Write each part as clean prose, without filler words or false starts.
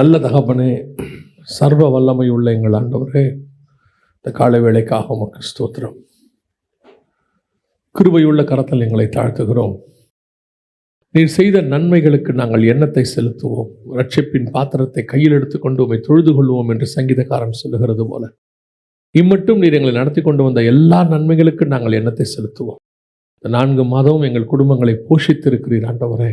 நல்ல தகப்பனே, சர்வ வல்லமை உள்ள எங்கள் ஆண்டவரே, இந்த காலை வேளைக்காக உமக்கு ஸ்தோத்திரம். கிருபையுள்ள கரத்தில் எங்களை தாழ்த்துகிறோம். நீர் செய்த நன்மைகளுக்கு நாங்கள் எண்ணத்தை செலுத்துவோம். ரட்சிப்பின் பாத்திரத்தை கையில் எடுத்துக்கொண்டு உம்மை தொழுது கொள்வோம் என்று சங்கீதக்காரன் சொல்லுகிறது போல, இம்மட்டும் நீர் எங்களை நடத்தி கொண்டு வந்த எல்லா நன்மைகளுக்கு நாங்கள் எண்ணத்தை செலுத்துவோம். இந்த 4 மாதமும் எங்கள் குடும்பங்களை போஷித்திருக்கிறீர் ஆண்டவரே,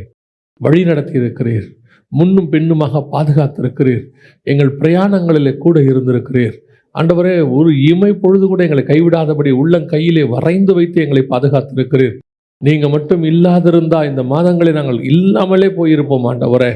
வழி நடத்தி இருக்கிறீர், முன்னும் பின்னுமாக பாதுகாத்திருக்கிறீர், எங்கள் பிரயாணங்களிலே கூட இருந்திருக்கிறீர் ஆண்டவரே. ஒரு இமை பொழுது கூட எங்களை கைவிடாதபடி உள்ளங்கையிலே வரைந்து வைத்து எங்களை பாதுகாத்திருக்கிறீர். நீங்கள் மட்டும் இல்லாதிருந்தா இந்த மாதங்களை நாங்கள் இல்லாமலே போயிருப்போம் ஆண்டவரே.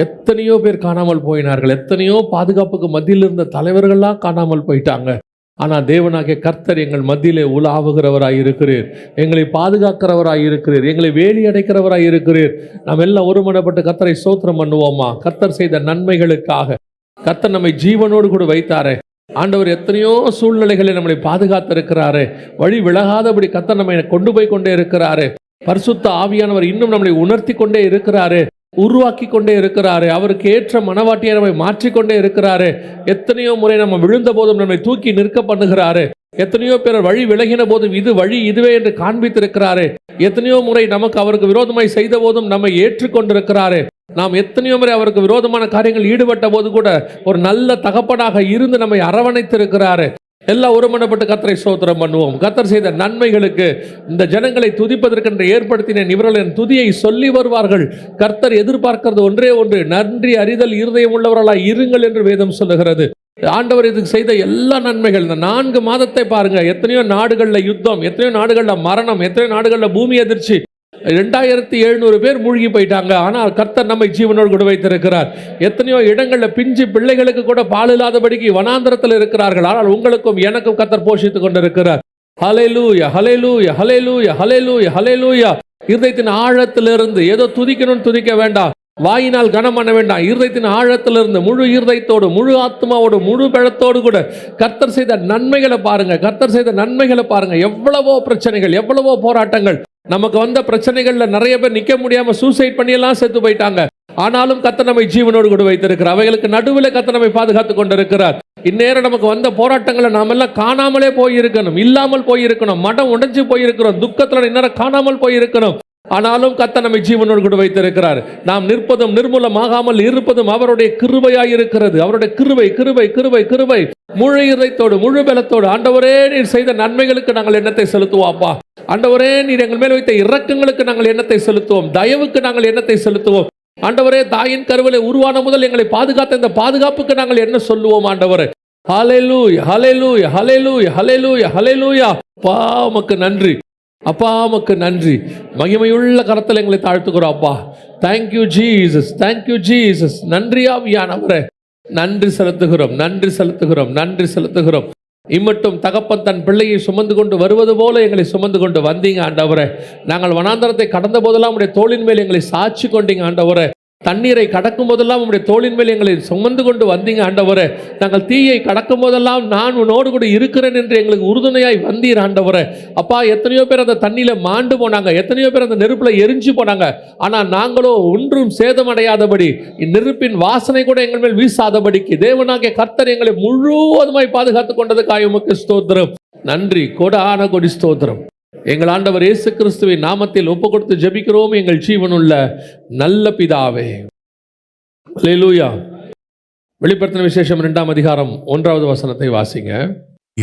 எத்தனையோ பேர் காணாமல் போயினார்கள், எத்தனையோ பாதுகாப்புக்கு மத்தியில் இருந்த தலைவர்கள்லாம் காணாமல் போயிட்டாங்க. ஆனால் தேவனாகிய கர்த்தர் எங்கள் மத்தியிலே உலாவுகிறவராய் இருக்கிறீர், எங்களை பாதுகாக்கிறவராய் இருக்கிறீர், எங்களை வேலி அடைக்கிறவராய் இருக்கிறீர். நாம் எல்லாம் ஒருமனப்பட்டு கர்த்தரை ஸ்தோத்திரம் பண்ணுவோமா? கர்த்தர் செய்த நன்மைகளுக்காக கர்த்தர் நம்மை ஜீவனோடு கூட வைத்தாரே ஆண்டவர். எத்தனையோ சூழ்நிலைகளை நம்மளை பாதுகாத்திருக்கிறாரே, வழி விலகாதபடி கர்த்தர் நம்மை கொண்டு போய் கொண்டே இருக்கிறாரே. பரிசுத்த ஆவியானவர் இன்னும் நம்மளை உணர்த்தி கொண்டே இருக்கிறாரே, உருவாக்கி கொண்டே இருக்கிறாரு. அவருக்கு ஏற்ற மனவாட்டியை நம்மை மாற்றிக்கொண்டே இருக்கிறாரு. எத்தனையோ முறை நம்ம விழுந்த போதும் நம்மை தூக்கி நிற்க பண்ணுகிறாரு. எத்தனையோ பேர் வழி விலகின போதும் இது வழி இதுவே என்று காண்பித்திருக்கிறாரு. எத்தனையோ முறை நமக்கு அவருக்கு விரோதமாய் செய்த போதும் நம்மை ஏற்றுக்கொண்டிருக்கிறாரு. நாம் எத்தனையோ முறை அவருக்கு விரோதமான காரியங்கள் ஈடுபட்ட போது கூட ஒரு நல்ல தகப்பனாக இருந்து நம்மை அரவணைத்திருக்கிறாரு. எல்லாம் ஒருமனப்பட்டு கர்த்தரை ஸ்தோத்திரம் பண்ணுவோம். கர்த்தர் செய்த நன்மைகளுக்கு இந்த ஜனங்களை துதிப்பதற்கென்று ஏற்படுத்தின இவர்களின் துதியை சொல்லி வருவார்கள். கர்த்தர் எதிர்பார்க்கிறது ஒன்றே ஒன்று, நன்றி அறிதல் இருதயம் உள்ளவர்களாய் இருங்கள் என்று வேதம் சொல்லுகிறது. ஆண்டவர் இதுக்கு செய்த எல்லா நன்மைகள், இந்த 4 மாதத்தை பாருங்க. எத்தனையோ நாடுகளில் யுத்தம், எத்தனையோ நாடுகளில் மரணம், எத்தனையோ நாடுகளில் பூமி அதிர்ச்சி, 2700 பேர் மூழ்கி போயிட்டாங்க. ஆனால் கர்த்தர் நம்மை ஜீவனோடு கூட வைத்திருக்கிறார். எத்தனையோ இடங்களில் பிஞ்சு பிள்ளைகளுக்கு கூட பால் இல்லாதபடிக்கு வனாந்தரத்தில் இருக்கிறார்கள். ஆனால் உங்களுக்கும் எனக்கும் கர்த்தர் போஷித்துக் கொண்டிருக்கிறார். ஹல்லேலூயா, ஹல்லேலூயா, ஹல்லேலூயா, ஹல்லேலூயா, ஹல்லேலூயா. இருதயத்தின் ஆழத்திலிருந்து ஏதோ துதிக்கணும்னு துதிக்க வேண்டாம், வாயினால் கனம் பண்ண வேண்டாம். இருதயத்தின் ஆழத்திலிருந்து முழு இருதயத்தோடு, முழு ஆத்மாவோடு, முழு பலத்தோடு கூட கர்த்தர் செய்த நன்மைகளை பாருங்க. கர்த்தர் செய்த நன்மைகளை பாருங்க. எவ்வளவோ பிரச்சனைகள், எவ்வளவோ போராட்டங்கள், நமக்கு வந்த பிரச்சனைகள்ல நிறைய பேர் நிக்க முடியாம சூசைட் பண்ணி எல்லாம் செத்து போயிட்டாங்க. ஆனாலும் கர்த்தர் நம்மை ஜீவனோடு கூட வைத்திருக்கிறார். அவைகளுக்கு நடுவில் கர்த்தர் நம்மை பாதுகாத்துக் கொண்டிருக்கிறார். இந்நேரம் நமக்கு வந்த போராட்டங்களை நாம் எல்லாம் காணாமலே போயிருக்கணும், இல்லாமல் போயிருக்கணும், மடம் உடைஞ்சு போயிருக்கிறோம், துக்கத்துல இந்நேரம் காணாமல் போயிருக்கணும். ஆனாலும் கர்த்தர் நம்மை ஜீவனோடு கூட வைத்திருக்கிறார். நாம் நிற்பதும் நிர்மூலமாகாமல் இருப்பதும் அவருடைய கிருபையாய் இருக்கிறது. அவருடைய கிருபை, கிருபை, கிருபை, கிருபை. முழு இதயத்தோடு, முழு பலத்தோடு ஆண்டவரே நீர் செய்த நன்மைகளுக்கு நாங்கள் எண்ணத்தை செலுத்துவோம்ப்பா. ஆண்டவரே நீர் எங்கள் மேல் வைத்த இரக்கங்களுக்கு நாங்கள் எண்ணத்தை செலுத்துவோம், தயவுக்கு நாங்கள் எண்ணத்தை செலுத்துவோம். ஆண்டவரே தாயின் கருவிலே உருவான முதல் எங்களை பாதுகாத்த இந்த பாதுகாப்புக்கு நாங்கள் என்ன சொல்லுவோம் ஆண்டவரே. ஹல்லேலூயா, ஹல்லேலூயா, ஹல்லேலூயா, ஹல்லேலூயா, ஹல்லேலூயா. அப்பா உமக்கு நன்றி, அப்பா உமக்கு நன்றி. மகிமையுள்ள கரத்தில் எங்களை தாழ்த்துக்கிறோம் அப்பா. Thank you Jesus, thank you Jesus. நன்றி ஆவியானவரே, நன்றி செலுத்துகிறோம், நன்றி செலுத்துகிறோம், நன்றி செலுத்துகிறோம். இம்மட்டும் தகப்பன் தன் பிள்ளையை சுமந்து கொண்டு வருவது போல எங்களை சுமந்து கொண்டு வந்தீங்க ஆண்டவரே. நாங்கள் வனாந்தரத்தை கடந்த போதெல்லாம் உடைய தோளின் மேல் எங்களை சாட்சி கொண்டீங்க ஆண்டவரே. தண்ணீரை கடக்கும் போதெல்லாம் உடைய தோளின் மேல் எங்களை சுமந்து கொண்டு வந்தீங்க ஆண்டவரே. நாங்கள் தீயை கடக்கும் போதெல்லாம் நான் உன்னோடு கூட இருக்கிறேன் என்று எங்களுக்கு உறுதுணையாய் வந்தீர் ஆண்டவரே. அப்பா, எத்தனையோ பேர் அந்த தண்ணியில மாண்டு போனாங்க, எத்தனையோ பேர் அந்த நெருப்புல எரிஞ்சு போனாங்க. ஆனால் நாங்களோ ஒன்றும் சேதமடையாதபடி, நெருப்பின் வாசனை கூட எங்கள் மேல் வீசாதபடிக்கு தேவனாகிய கர்த்தர் எங்களை முழுவதுமாய் பாதுகாத்துக் கொண்டதுக்காக உமக்கு ஸ்தோத்திரம். நன்றி, கோடான கோடி ஸ்தோத்திரம். எங்கள் ஆண்டவர் இயேசு கிறிஸ்துவின் நாமத்தில் ஒப்பு கொடுத்து ஜெபிக்கிறோம் எங்கள் ஜீவனுள்ள நல்ல பிதாவே. அல்லேலூயா. வெளிப்படுத்தின விசேஷம் 2ஆம் அதிகாரம் 1வது வசனத்தை வாசிங்க.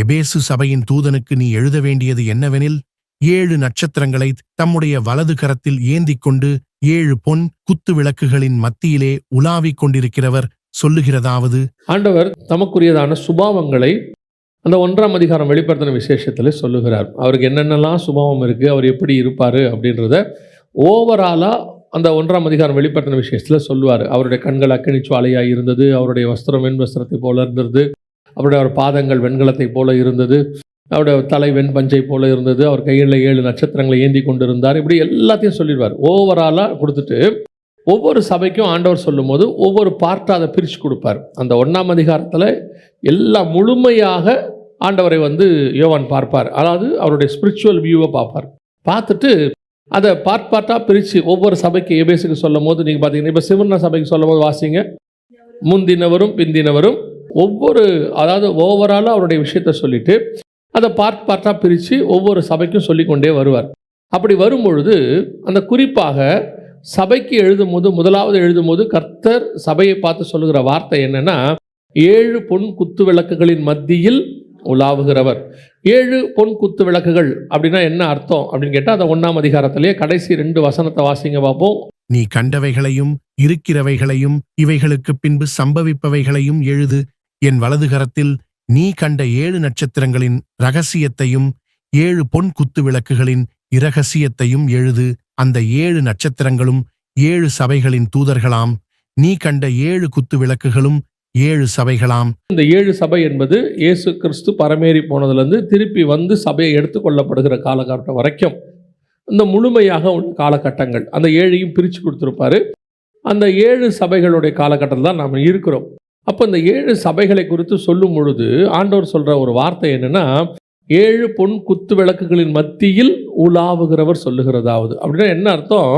எபேசு சபையின் தூதனுக்கு நீ எழுத வேண்டியது என்னவெனில், 7 நட்சத்திரங்களை தம்முடைய வலது கரத்தில் ஏந்திக் கொண்டு 7 பொன் குத்து விளக்குகளின் மத்தியிலே உலாவிக் கொண்டிருக்கிறவர் சொல்லுகிறதாவது, ஆண்டவர் தமக்குரியதான சுபாவங்களை அந்த 1ஆம் அதிகாரம் வெளிப்படுத்தின விசேஷத்தில் சொல்லுகிறார். அவருக்கு என்னென்னலாம் சுபாவம் இருக்குது, அவர் எப்படி இருப்பார் அப்படின்றத ஓவராலாக அந்த 1ஆம் அதிகாரம் வெளிப்படுத்தின விசேஷத்தில் சொல்லுவார். அவருடைய கண்கள் அக்கினி ஜுவாலையாக இருந்தது, அவருடைய வஸ்திரம் வெண் வஸ்திரத்தை போல இருந்தது, அவருடைய பாதங்கள் வெண்கலத்தை போல இருந்தது, அவருடைய தலை வெண் பஞ்சை போல இருந்தது, அவர் கையில் 7 நட்சத்திரங்களை ஏந்தி கொண்டிருந்தார். இப்படி எல்லாத்தையும் சொல்லிடுவார். ஓவராலாக கொடுத்துட்டு ஒவ்வொரு சபைக்கும் ஆண்டவர் சொல்லும் போது ஒவ்வொரு பார்ட்டாக அதை பிரித்து கொடுப்பார். அந்த 1ஆம் அதிகாரத்தில் எல்லாம் முழுமையாக ஆண்டவரை யோவான் பார்ப்பார். அதாவது அவருடைய ஸ்பிரிச்சுவல் வியூவை பார்ப்பார். பார்த்துட்டு அதை பார்ட்டாக பிரித்து ஒவ்வொரு சபைக்கு எபேசுக்கு சொல்லும் போது நீங்கள் பார்த்தீங்கன்னா, இப்போ சிவர்ண சபைக்கு சொல்லும் போது வாசிங்க. முந்தினவரும் பிந்தினவரும் ஒவ்வொரு, அதாவது ஓவராலாக அவருடைய விஷயத்தை சொல்லிட்டு அதை பார்ட்டாக பிரித்து ஒவ்வொரு சபைக்கும் சொல்லிக்கொண்டே வருவார். அப்படி வரும்பொழுது அந்த குறிப்பாக சபைக்கு எழுதும்போது, முதலாவது எழுதும்போது கர்த்தர் சபையை பார்த்து சொல்லுகிற வார்த்தை என்னன்னா, 7 பொன் குத்து விளக்குகளின் மத்தியில் உலாவுகிறவர். 7 பொன் குத்து விளக்குகள் அப்படின்னா என்ன அர்த்தம் அப்படின்னு கேட்டால், அதை 1ஆம் அதிகாரத்திலேயே கடைசி 2 வசனத்தை வாசிங்க பார்ப்போம். நீ கண்டவைகளையும் இருக்கிறவைகளையும் இவைகளுக்கு பின்பு சம்பவிப்பவைகளையும் எழுது. என் வலதுகரத்தில் நீ கண்ட 7 நட்சத்திரங்களின் இரகசியத்தையும் 7 பொன் குத்து விளக்குகளின் இரகசியத்தையும் எழுது. அந்த 7 நட்சத்திரங்களும் 7 சபைகளின் தூதர்களாம். நீ கண்ட 7 குத்து விளக்குகளும் 7 சபைகளாம். இந்த 7 சபை என்பது இயேசு கிறிஸ்து பரமேறி போனதுலேருந்து திருப்பி வந்து சபையை எடுத்துக்கொள்ளப்படுகிற காலகட்டம் வரைக்கும் இந்த முழுமையாக உள்ள காலகட்டங்கள். அந்த 7ஐயும் பிரித்து கொடுத்துருப்பாரு. அந்த 7 சபைகளுடைய காலகட்டத்தில் தான் நாம் இருக்கிறோம். அப்போ இந்த 7 சபைகளை குறித்து சொல்லும் பொழுது ஆண்டவர் சொல்கிற ஒரு வார்த்தை என்னென்னா, 7 பொன் குத்து விளக்குகளின் மத்தியில் உலாவுகிறவர் சொல்லுகிறதாவது. அப்படின்னா என்ன அர்த்தம்?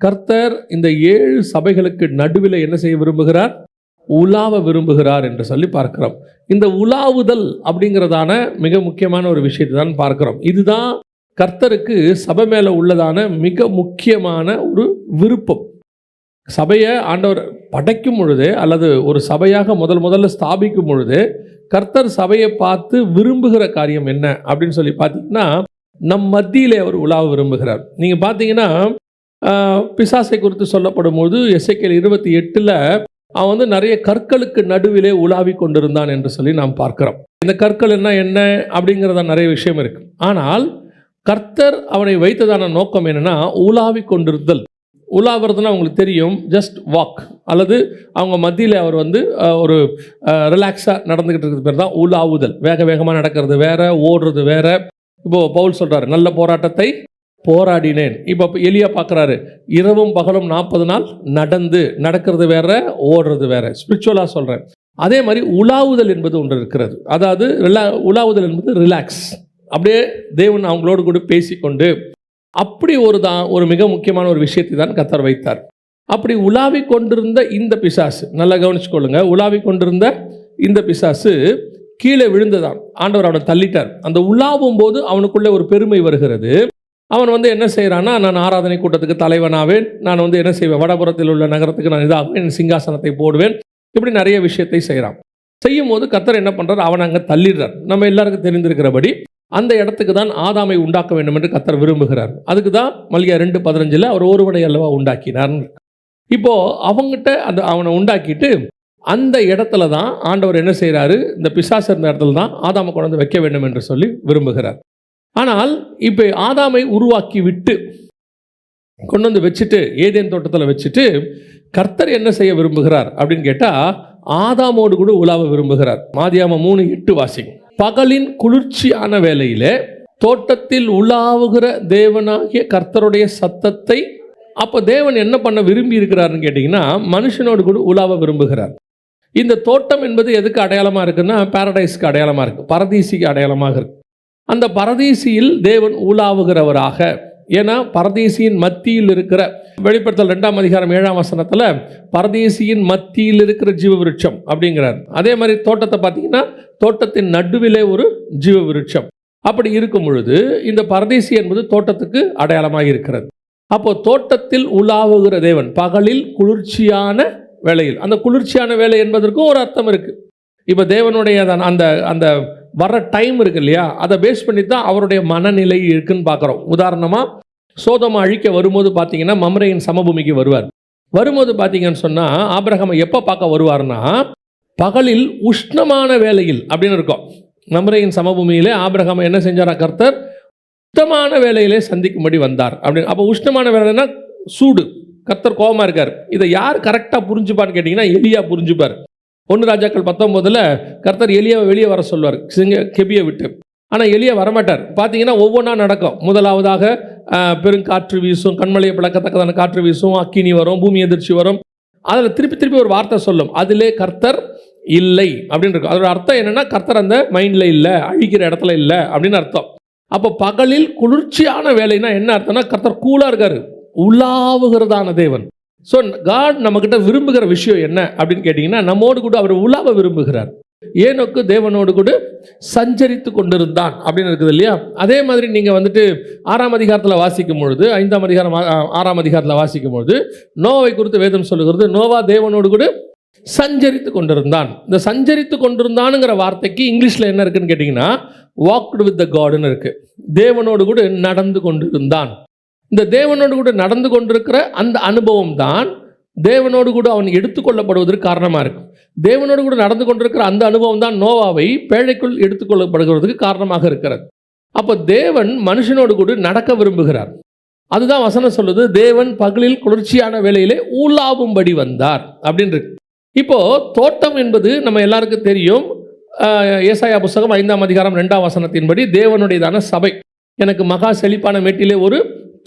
கர்த்தர் இந்த 7 சபைகளுக்கு நடுவில் என்ன செய்ய விரும்புகிறார்? உலாவ விரும்புகிறார் என்று சொல்லி பார்க்கிறோம். இந்த உலாவுதல் அப்படிங்கிறதான மிக முக்கியமான ஒரு விஷயத்தை தான் பார்க்கிறோம். இதுதான் கர்த்தருக்கு சபை மேலே உள்ளதான மிக முக்கியமான ஒரு விருப்பம். சபையை ஆண்டவர் படைக்கும் பொழுதே, அல்லது ஒரு சபையாக முதல்ல ஸ்தாபிக்கும் பொழுதே, கர்த்தர் சபையை பார்த்து விரும்புகிற காரியம் என்ன அப்படின்னு சொல்லி பார்த்தீங்கன்னா, நம் மத்தியிலே அவர் உலாவ விரும்புகிறார். நீங்கள் பார்த்தீங்கன்னா பிசாசை குறித்து சொல்லப்படும் போது எசேக்கியேல் 28ல் அவன் வந்து நிறைய கற்களுக்கு நடுவிலே உலாவி கொண்டிருந்தான் என்று சொல்லி நாம் பார்க்கிறோம். இந்த கற்கள் என்ன அப்படிங்கிறத நிறைய விஷயம் இருக்கு. ஆனால் கர்த்தர் அவனை வைத்ததான நோக்கம் என்னன்னா, உலாவி கொண்டிருத்தல். உலாவுறதுன்னா அவங்களுக்கு தெரியும், ஜஸ்ட் வாக், அல்லது அவங்க மத்தியில் அவர் வந்து ஒரு ரிலாக்ஸாக நடந்துக்கிட்டு இருக்கிறது பேர் தான் உலாவுதல். வேகமாக நடக்கிறது வேற, ஓடுறது வேற. இப்போது பவுல் சொல்கிறார், நல்ல போராட்டத்தை போராடினேன். இப்போ எலியா பார்க்குறாரு, இரவும் பகலும் 40 நாள் நடக்கிறது வேற, ஓடுறது வேற. ஸ்பிரிச்சுவலாக சொல்கிறேன். அதே மாதிரி உலாவுதல் என்பது ஒன்று இருக்கிறது. அதாவது உலாவுதல் என்பது ரிலாக்ஸ், அப்படியே தேவன் அவங்களோடு கூட பேசிக்கொண்டு, அப்படி ஒரு மிக முக்கியமான ஒரு விஷயத்தை தான் கர்த்தர் வைத்தார். அப்படி உலாவி கொண்டிருந்த இந்த பிசாசு, நல்லா கவனிச்சுக்கொள்ளுங்க, உலாவி கொண்டிருந்த இந்த பிசாசு கீழே விழுந்ததான். ஆண்டவர் அவனை தள்ளிட்டார். அந்த உலாவும் போது அவனுக்குள்ளே ஒரு பெருமை வருகிறது. அவன் வந்து என்ன செய்கிறான்னா, நான் ஆராதனை கூட்டத்துக்கு தலைவனாவேன், நான் வந்து என்ன செய்வேன், வடபுறத்தில் உள்ள நகரத்துக்கு நான் இதாகுவேன், என் சிங்காசனத்தை போடுவேன், இப்படி நிறைய விஷயத்தை செய்கிறான். செய்யும் போது கர்த்தர் என்ன பண்ணுறார்? அவனை அங்கே தள்ளிடுறார். நம்ம எல்லாருக்கும் தெரிந்திருக்கிறபடி அந்த இடத்துக்கு தான் ஆதாமை உண்டாக்க வேண்டும் என்று கர்த்தர் விரும்புகிறார். அதுக்கு தான் மல்கியா 2:15 அவர் ஒருவனை அல்லவா உண்டாக்கினார். இப்போது அவங்ககிட்ட அவனை உண்டாக்கிட்டு அந்த இடத்துல தான் ஆண்டவர் என்ன செய்கிறாரு? இந்த பிசாசு இருந்த இடத்துல தான் ஆதாமை கொண்டு வந்து வைக்க வேண்டும் என்று சொல்லி விரும்புகிறார். ஆனால் இப்போ ஆதாமை உருவாக்கி விட்டு கொண்டு வந்து வச்சுட்டு, ஏதேன் தோட்டத்தில் வச்சுட்டு, கர்த்தர் என்ன செய்ய விரும்புகிறார் அப்படின்னு கேட்டால், ஆதாமோடு கூட உலாவ விரும்புகிறார். ஆதியாகமம் 3:8 வாசிங்க. பகலின் குளிர்ச்சியான வேளையிலே தோட்டத்தில் உலாவுகிற தேவனாகிய கர்த்தருடைய சத்தத்தை, அப்போ தேவன் என்ன பண்ண விரும்பி இருக்கிறாருன்னு கேட்டிங்கன்னா, மனுஷனோடு கூட உலாவ விரும்புகிறார். இந்த தோட்டம் என்பது எதுக்கு அடையாளமாக இருக்குன்னா, பாரடைஸ்க்கு அடையாளமாக இருக்குது, பரதீசிக்கு அடையாளமாக இருக்குது. அந்த பரதீசியில் தேவன் உலாவுகிறவராக, ஏன்னா பரதீசியின் மத்தியில் இருக்கிற, வெளிப்படுத்தல் 2ஆம் அதிகாரம் 7ஆம் வசனத்தில் பரதீசியின் மத்தியில் இருக்கிற ஜீவ விருட்சம் அப்படிங்கிறார். அதே மாதிரி தோட்டத்தை பார்த்தீங்கன்னா, தோட்டத்தின் நடுவிலே ஒரு ஜீவ விருட்சம். அப்படி இருக்கும் பொழுது இந்த பரதீசி என்பது தோட்டத்துக்கு அடையாளமாக இருக்கிறது. அப்போ தோட்டத்தில் உலாவுகிற தேவன், பகலில் குளிர்ச்சியான வேளையில். அந்த குளிர்ச்சியான வேலை என்பதற்கும் ஒரு அர்த்தம் இருக்குது. இப்போ தேவனுடைய அந்த வர்ற டைம் இருக்கு இல்லையா, அதை பேஸ் பண்ணி தான் அவருடைய மனநிலை இருக்குன்னு பார்க்குறோம். உதாரணமாக சோதோமை அழிக்க வரும்போது பார்த்தீங்கன்னா, மம்ரேயின் சமபூமிக்கு வருவார். வரும்போது பார்த்தீங்கன்னு சொன்னால், ஆபிரகாமை எப்போ பார்க்க வருவார்னா, பகலில் உஷ்ணமான வேளையில் அப்படின்னு இருக்கும். மம்ரேயின் சமபூமியிலே ஆபிரகாமை என்ன செஞ்சாரா? கர்த்தர் உஷ்ணமான வேளையிலே சந்திக்கும்படி வந்தார் அப்படின்னு. அப்போ உஷ்ணமான வேலைன்னா சூடு, கர்த்தர் கோபமாக இருக்கார். இதை யார் கரெக்டாக புரிஞ்சுப்பான்னு கேட்டிங்கன்னா, எலியா புரிஞ்சுப்பார். 1 ராஜாக்கள் 19 கர்த்தர் எலியாவை வெளியே வர சொல்வார் கெபியை விட்டு. ஆனால் எலியா வரமாட்டார். பார்த்தீங்கன்னா ஒவ்வொன்றா நடக்கும். முதலாவதாக பெருங்காற்று வீசும், கண்மலையை பிளக்கத்தக்கதான காற்று வீசும், அக்கினி வரும், பூமி எதிர்ச்சி வரும். அதில் திருப்பி ஒரு வார்த்தை சொல்லும், அதிலே கர்த்தர் இல்லை அப்படின்னு இருக்கும். அதோட அர்த்தம் என்னென்னா, கர்த்தர் அந்த மைண்டில் இல்லை, அழிக்கிற இடத்துல இல்லை அப்படின்னு அர்த்தம். அப்போ பகலில் குளிர்ச்சியான வேலைன்னா என்ன அர்த்தம்னா, கர்த்தர் கூலாக இருக்கார், உலாவுகிறதான தேவன். ஸோ காட் நம்மக்கிட்ட விரும்புகிற விஷயம் என்ன அப்படின்னு கேட்டிங்கன்னா, நம்மோடு கூட அவர் உலாவ விரும்புகிறார். ஏனோக்கு தேவனோடு கூட சஞ்சரித்து கொண்டிருந்தான் அப்படின்னு இருக்குது இல்லையா? அதே மாதிரி நீங்கள் வந்துட்டு 6ஆம் அதிகாரத்தில் வாசிக்கும் பொழுது, 5ஆம் அதிகாரம் 6ஆம் அதிகாரத்தில் வாசிக்கும் பொழுது நோவை குறித்து வேதம் சொல்லுகிறது, நோவா தேவனோடு கூட சஞ்சரித்து கொண்டிருந்தான். இந்த சஞ்சரித்து கொண்டிருந்தானுங்கிற வார்த்தைக்கு இங்கிலீஷில் என்ன இருக்குன்னு கேட்டிங்கன்னா, வாக்டு வித் த காட்னு இருக்கு. தேவனோடு கூட நடந்து கொண்டிருந்தான். இந்த தேவனோடு கூட நடந்து கொண்டிருக்கிற அந்த அனுபவம் தான் தேவனோடு கூட அவன் எடுத்துக்கொள்ளப்படுவதற்கு காரணமாக இருக்கு. தேவனோடு கூட நடந்து கொண்டிருக்கிற அந்த அனுபவம் தான் நோவாவை பேழைக்குள் எடுத்துக்கொள்ளப்படுகிறதுக்கு காரணமாக இருக்கிறது. அப்போ தேவன் மனுஷனோடு கூட நடக்க விரும்புகிறார். அதுதான் வசனம் சொல்லுது, தேவன் பகலில் குளிர்ச்சியான வேளையிலே ஊலாவும்படி வந்தார் அப்படின்னு. இப்போ தோட்டம் என்பது நம்ம எல்லாருக்கும் தெரியும். ஏசாயா புஸ்தகம் 5ஆம் அதிகாரம் 2ஆம் வசனத்தின்படி தேவனுடையதான சபை, எனக்கு மகா செழிப்பான மேட்டிலே ஒரு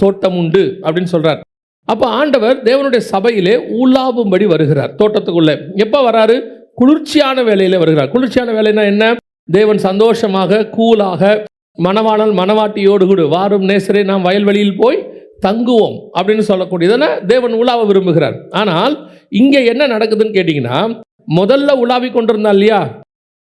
தோட்டம் உண்டு அப்படின்னு சொல்றார். அப்போ ஆண்டவர் தேவனுடைய சபையிலே ஊலாவும்படி வருகிறார் தோட்டத்துக்குள்ளே. எப்போ வராரு? குளிர்ச்சியான வேலையிலே வருகிறார். குளிர்ச்சியான வேலைன்னா என்ன? தேவன் சந்தோஷமாக கூலாக மணவாளன் மணவாட்டியோடு கூட வாரும் நேசரே நாம் வயல்வெளியில் போய் தங்குவோம் அப்படின்னு சொல்லக்கூடியதான தேவன் உலாவ விரும்புகிறார். ஆனால் இங்கே என்ன நடக்குதுன்னு கேட்டிங்கன்னா, முதல்ல உலாவி கொண்டிருந்தான் இல்லையா,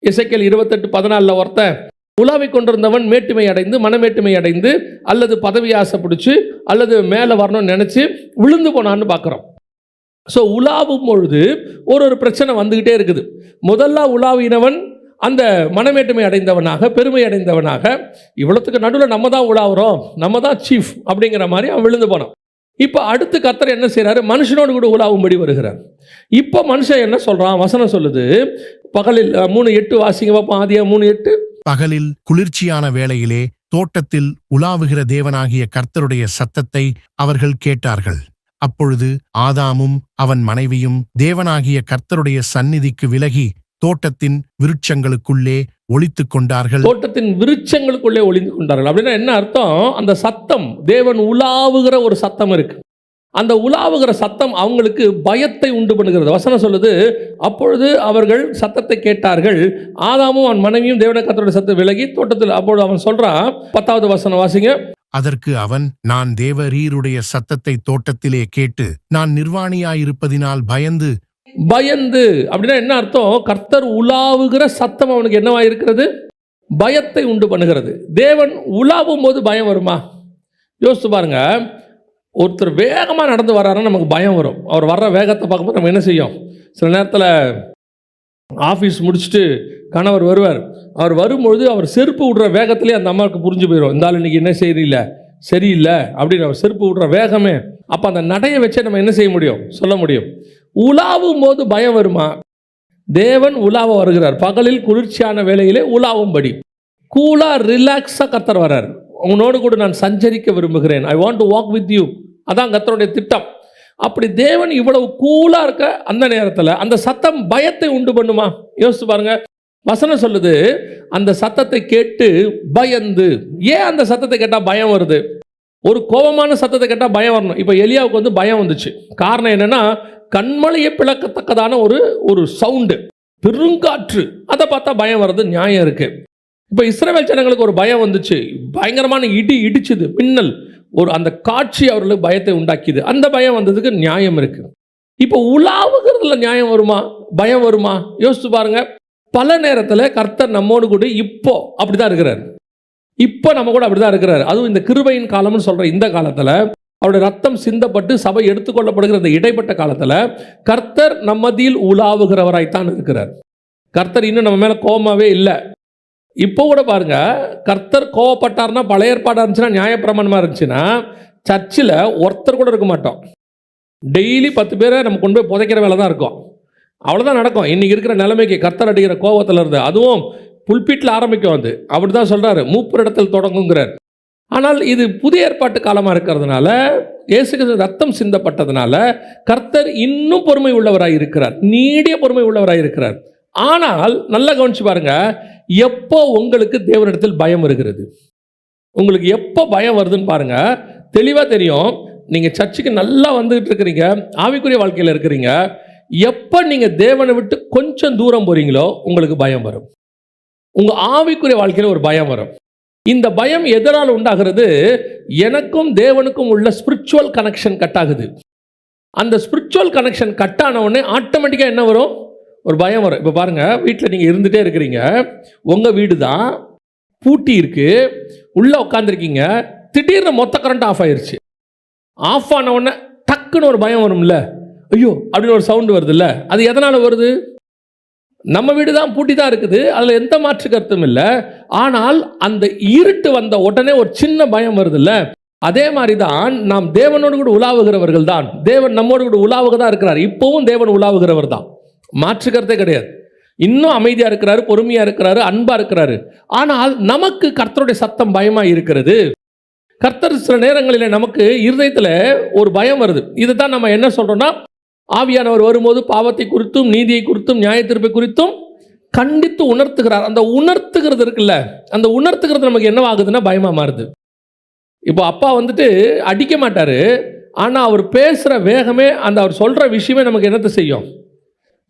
எசேக்கியேல் 28:14 ஒருத்தன் உலாவி கொண்டிருந்தவன் மேட்டுமை அடைந்து மனமேட்டுமை அடைந்து அல்லது பதவி ஆசை பிடிச்சி அல்லது மேலே வரணும்னு நினச்சி விழுந்து போனான்னு பார்க்குறோம். ஸோ உலாவும் பொழுது ஒரு பிரச்சனை வந்துக்கிட்டே இருக்குது. முதல்ல உலாவினவன் அந்த மனமேட்டுமை அடைந்தவனாக பெருமை அடைந்தவனாக, இவ்வளோத்துக்கு நடுவில் நம்ம தான் உலாவுறோம், நம்ம தான் சீஃப் அப்படிங்கிற மாதிரி அவன் விழுந்து போனான். இப்போ அடுத்து கர்த்தர் என்ன செய்கிறாரு? மனுஷனோடு கூட உலாவும்படி வருகிறார். இப்போ மனுஷன் என்ன சொல்கிறான்? வசனம் சொல்லுது, பகலில் 3:8 வாசிங்க பார்ப்போம். ஆதியா 3:8. பகலில் குளிர்ச்சியான வேளையிலே தோட்டத்தில் உலாவுகிற தேவனாகிய கர்த்தருடைய சத்தத்தை அவர்கள் கேட்டார்கள். அப்பொழுது ஆதாமும் அவன் மனைவியும் தேவனாகிய கர்த்தருடைய சந்நிதிக்கு விலகி தோட்டத்தின் விருட்சங்களுக்குள்ளே ஒளித்துக் கொண்டார்கள். தோட்டத்தின் விருட்சங்களுக்குள்ளே ஒளிந்து கொண்டார்கள் அப்படின்னா என்ன அர்த்தம்? அந்த சத்தம், தேவன் உலாவுகிற ஒரு சத்தம் இருக்கு. அந்த உலாவுகிற சத்தம் அவங்களுக்கு பயத்தை உண்டு பண்ணுகிறது. வசனம் சொல்லுது, அப்பொழுது அவர்கள் சத்தத்தை கேட்டார்கள், ஆதாமும் அவன் மனைவியும் தேவனுடைய கர்த்தருடைய சத்தத்தை விலகி தோட்டத்தில். அப்பொழுது அவன் சொல்றான், 10வது வசனம் வாசிங்க. அதற்கு அவன், நான் தேவரீருடைய சத்தத்தை தோட்டத்திலே கேட்டு நான் நிர்வாணியாயிருப்பதினால் பயந்து. அப்படின்னா என்ன அர்த்தம்? கர்த்தர் உலாவுகிற சத்தம் அவனுக்கு என்னவா இருக்கிறது? பயத்தை உண்டு பண்ணுகிறது. தேவன் உலாவும் போது பயம் வருமா? யோசித்து பாருங்க. ஒருத்தர் வேகமாக நடந்து வர்றாருன்னா நமக்கு பயம் வரும். அவர் வர்ற வேகத்தை பார்க்கும்போது நம்ம என்ன செய்யும்? சில நேரத்தில் ஆஃபீஸ் முடிச்சுட்டு கணவர் வருவார். அவர் வரும்பொழுது அவர் செருப்பு விடுற வேகத்திலே அந்த அம்மாவுக்கு புரிஞ்சு போயிடும், இந்த ஆள் இன்னைக்கு என்ன சரியில்லை அப்படின்னு. அவர் செருப்பு விடுற வேகமே. அப்போ அந்த நடையை வச்சே நம்ம என்ன செய்ய முடியும்? சொல்ல முடியும். உலாவும் போது பயம் வருமா? தேவன் உலாவ வருகிறார். பகலில் குளிர்ச்சியான வேளையிலே உலாவும்படி கூலாக ரிலாக்ஸாக கர்த்தர் வர்றார். உன்னோடு கூட நான் சஞ்சரிக்க விரும்புகிறேன். I want to walk with you. அதான் கர்த்தருடைய திட்டம். அப்படி தேவன் இவ்வளவு கூலாக இருக்க அந்த நேரத்தில் அந்த சத்தம் பயத்தை உண்டு பண்ணுமா? யோசிச்சு பாருங்க. வசனம் சொல்லுது, அந்த சத்தத்தை கேட்டு பயந்து. ஏன் அந்த சத்தத்தை கேட்டால் பயம் வருது? ஒரு கோபமான சத்தத்தை கேட்டால் பயம் வரணும். இப்போ எலியாவுக்கு வந்து பயம் வந்துச்சு. காரணம் என்னன்னா, கண்மலையை பிளக்கத்தக்கதான ஒரு சவுண்டு, பெருங்காற்று, அதை பார்த்தா பயம் வர்றது நியாயம் இருக்கு. இப்போ இஸ்ரவேல் ஜனங்களுக்கு ஒரு பயம் வந்துச்சு. பயங்கரமான இடி இடிச்சுது, மின்னல், அந்த காட்சி அவர்களுக்கு பயத்தை உண்டாக்கிது. அந்த பயம் வந்ததுக்கு நியாயம் இருக்கு. இப்போ உலாவுகிறதுல நியாயம் வருமா? பயம் வருமா? யோசிச்சு பாருங்க. பல நேரத்தில் கர்த்தர் நம்மோடு கூட இப்போ அப்படிதான் இருக்கிறார். இப்போ நம்ம கூட அப்படிதான் இருக்கிறார். அதுவும் இந்த கிருபையின் காலம்னு சொல்ற இந்த காலத்தில், அவருடைய ரத்தம் சிந்தப்பட்டு சபை எடுத்துக்கொள்ளப்படுகிற இந்த இடைப்பட்ட காலத்தில் கர்த்தர் நம்ம மத்தியில் உலாவுகிறவராய்த்தான் இருக்கிறார். கர்த்தர் இன்னும் நம்ம மேலே கோபமாகவே இல்லை. இப்போ கூட பாருங்க, கர்த்தர் கோவப்பட்டார்னா, பழைய ஏற்பாடாக இருந்துச்சுன்னா, நியாயப்பிரமாணமாக இருந்துச்சுன்னா, சர்ச்சில் ஒருத்தர் கூட இருக்க மாட்டோம். டெய்லி 10 பேரை நம்ம கொண்டு போய் புதைக்கிற வேலை தான் இருக்கும். அவ்வளோதான் நடக்கும். இன்றைக்கி இருக்கிற நிலைமைக்கு கர்த்தர் அடிக்கிற கோபத்தில் இருந்து, அதுவும் புல்பீட்டில் ஆரம்பிக்கும். அது அப்படி தான் சொல்கிறாரு, மூப்பர் இடத்தில் தொடங்குங்கிறார். ஆனால் இது புதிய ஏற்பாட்டு காலமாக இருக்கிறதுனால, இயேசு கிறிஸ்து ரத்தம் சிந்தப்பட்டதுனால கர்த்தர் இன்னும் பொறுமை உள்ளவராக இருக்கிறார், நீடிய பொறுமை உள்ளவராக இருக்கிறார். ஆனால் நல்லா கவனிச்சு பாருங்க, எப்போ உங்களுக்கு தேவனிடத்தில் பயம் வருகிறது? உங்களுக்கு எப்போ பயம் வருதுன்னு பாருங்க. தெளிவாக தெரியும். நீங்கள் சர்ச்சுக்கு நல்லா வந்துகிட்டு இருக்கிறீங்க, ஆவிக்குரிய வாழ்க்கையில் இருக்கிறீங்க. எப்போ நீங்கள் தேவனை விட்டு கொஞ்சம் தூரம் போறீங்களோ உங்களுக்கு பயம் வரும். உங்கள் ஆவிக்குரிய வாழ்க்கையில் ஒரு பயம் வரும். இந்த பயம் எதனால் உண்டாகிறது? எனக்கும் தேவனுக்கும் உள்ள ஸ்பிரிச்சுவல் கனெக்ஷன் கட் ஆகுது. அந்த ஸ்பிரிச்சுவல் கனெக்ஷன் கட் ஆன உடனே ஆட்டோமேட்டிக்காக என்ன வரும்? ஒரு பயம் வரும். இப்போ பாருங்கள், வீட்டில் நீங்கள் இருந்துகிட்டே இருக்கிறீங்க, உங்கள் வீடு தான், பூட்டி இருக்குது, உள்ளே உட்காந்துருக்கீங்க, திடீர்னு மொத்த கரண்ட் ஆஃப் ஆயிடுச்சு. ஆஃப் ஆன உடனே டக்குன்னு ஒரு பயம் வரும்ல, ஐயோ அப்படின்னு ஒரு சவுண்டு வருதுல்ல. அது எதனால் வருது? நம்ம வீடு தான், பூட்டி தான் இருக்குது, அதில் எந்த மாற்று கருத்தும் இல்லை. ஆனால் அந்த இருட்டு வந்த உடனே ஒரு சின்ன பயம் வருதுல்ல. அதே மாதிரி தான் நாம் தேவனோடு கூட உலாவுகிறவர்கள் தான். தேவன் நம்மோடு கூட உலாவுக தான் இருக்கிறார். இப்போவும் தேவன் உலாவுகிறவர் தான், மாற்று கருத்தே கிடையாது. இன்னும் அமைதியாக இருக்கிறாரு, பொறுமையாக இருக்கிறாரு, அன்பாக இருக்கிறாரு. ஆனால் நமக்கு கர்த்தருடைய சத்தம் பயமாக இருக்கிறது. கர்த்தர் சில நேரங்களில் நமக்கு இருதயத்தில் ஒரு பயம் வருது. இதை தான் நம்ம என்ன சொல்கிறோன்னா, ஆவியானவர் வரும்போது பாவத்தை குறித்தும் நீதியை குறித்தும் நியாய தீர்ப்பை குறித்தும் கண்டித்து உணர்த்துகிறார். அந்த உணர்த்துகிறது இருக்குல்ல, அந்த உணர்த்துகிறது நமக்கு என்னவாகுதுன்னா பயமாக மாறுது. இப்போ அப்பா வந்துட்டு அடிக்க மாட்டார், ஆனால் அவர் பேசுகிற வேகமே, அந்த அவர் சொல்கிற விஷயமே நமக்கு என்னத்தை செய்யும்?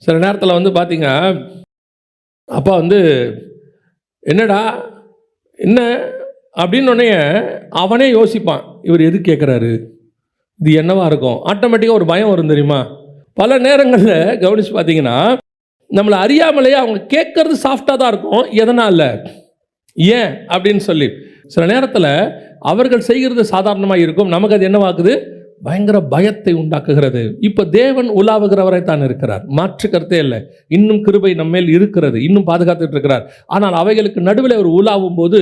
சில நேரத்தில் வந்து பார்த்தீங்க, அப்பா வந்து என்னடா என்ன அப்படின்னு உடனே அவனே யோசிப்பான், இவர் எது கேட்குறாரு, இது என்னவா இருக்கும்? ஆட்டோமேட்டிக்காக ஒரு பயம் வரும் தெரியுமா? பல நேரங்களில் கவனித்து பார்த்தீங்கன்னா, நம்மளை அறியாமலேயே அவங்க கேட்கறது சாஃப்டாக தான் இருக்கும். எதனால், ஏன் அப்படின்னு சொல்லி சில நேரத்தில் அவர்கள் செய்கிறது சாதாரணமாக இருக்கும், நமக்கு அது என்னவாக்குது? பயங்கர பயத்தை உண்டாக்குகிறது. இப்போ தேவன் உலாவுகிறவரை தான் இருக்கிறார், மாற்று கருத்தே இல்லை. இன்னும் கிருபை நம்மேல் இருக்கிறது, இன்னும் பாதுகாத்துட்டு இருக்கிறார். ஆனால் அவைகளுக்கு நடுவில் அவர் உலாவும் போது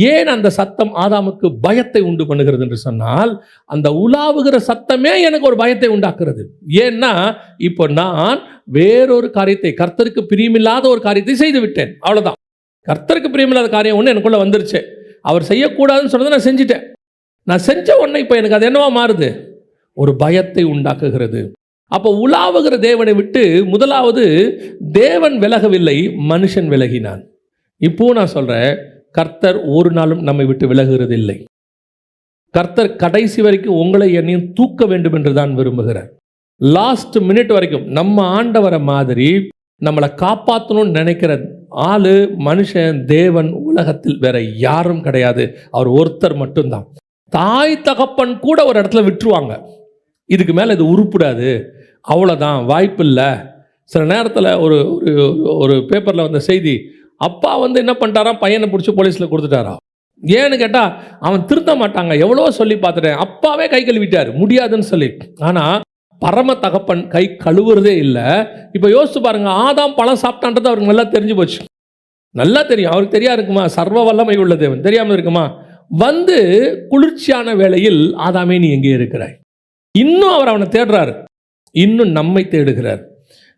ஏன் அந்த சத்தம் ஆதாமுக்கு பயத்தை உண்டு பண்ணுகிறது என்று சொன்னால், அந்த உலாவுகிற சத்தமே எனக்கு ஒரு பயத்தை உண்டாக்குறது. ஏன்னா இப்போ நான் வேறொரு காரியத்தை, கர்த்தருக்கு பிரியமில்லாத ஒரு காரியத்தை செய்து விட்டேன், அவ்வளோதான். கர்த்தருக்கு பிரியமில்லாத காரியம் ஒன்று எனக்குள்ளே வந்துருச்சு. அவர் செய்யக்கூடாதுன்னு சொன்னதை நான் செஞ்சிட்டேன். நான் செஞ்ச உடனே இப்போ எனக்கு அது என்னவா மாறுது? ஒரு பயத்தை உண்டாக்குகிறது. அப்போ உலாவுகிற தேவனை விட்டு முதலாவது தேவன் விலகவில்லை, மனுஷன் விலகினான். இப்போ நான் சொல்கிறேன், கர்த்தர் ஒரு நாளும் நம்மை விட்டு விலகுகிறது இல்லை. கர்த்தர் கடைசி வரைக்கும் உங்களை என்னையும் தூக்க வேண்டும் என்று தான் விரும்புகிறார். லாஸ்ட் மினிட் வரைக்கும் நம்ம ஆண்டவரை மாதிரி நம்மளை காப்பாற்றணும்னு நினைக்கிற ஆளு மனுஷன், தேவன் உலகத்தில் வேற யாரும் கிடையாது, அவர் ஒருத்தர் மட்டும்தான். தாய் தகப்பன் கூட ஒரு இடத்துல விட்டுருவாங்க, இதுக்கு மேலே இது உருப்படாது, அவ்வளோதான், வாய்ப்பு இல்லை. சில நேரத்தில் ஒரு ஒரு பேப்பரில் வந்த செய்தி, அப்பா வந்து என்ன பண்ணிட்டாராம், பையனை பிடிச்சி போலீஸில் கொடுத்துட்டாரா. ஏன்னு கேட்டால் அவன் திருத்த மாட்டாங்க, எவ்வளோ சொல்லி பார்த்துட்டேன், அப்பாவே கை கழுவிட்டார், முடியாதுன்னு சொல்லி. ஆனால் பரம தகப்பன் கை கழுவுறதே இல்லை. இப்போ யோசிச்சு பாருங்க, ஆதாம் பழம் சாப்பிட்டான்றது அவருக்கு நல்லா தெரிஞ்சு போச்சு, நல்லா தெரியும். அவருக்கு தெரியா இருக்குமா, சர்வ வல்லமை உள்ள தேவன், தெரியாமல் இருக்குமா? வந்து குளிர்ச்சியான வேளையில் ஆதாமே நீ எங்கே இருக்கிறாய்? இன்னும் அவர் அவனை தேடுறாரு, இன்னும் நம்மை தேடுகிறார்.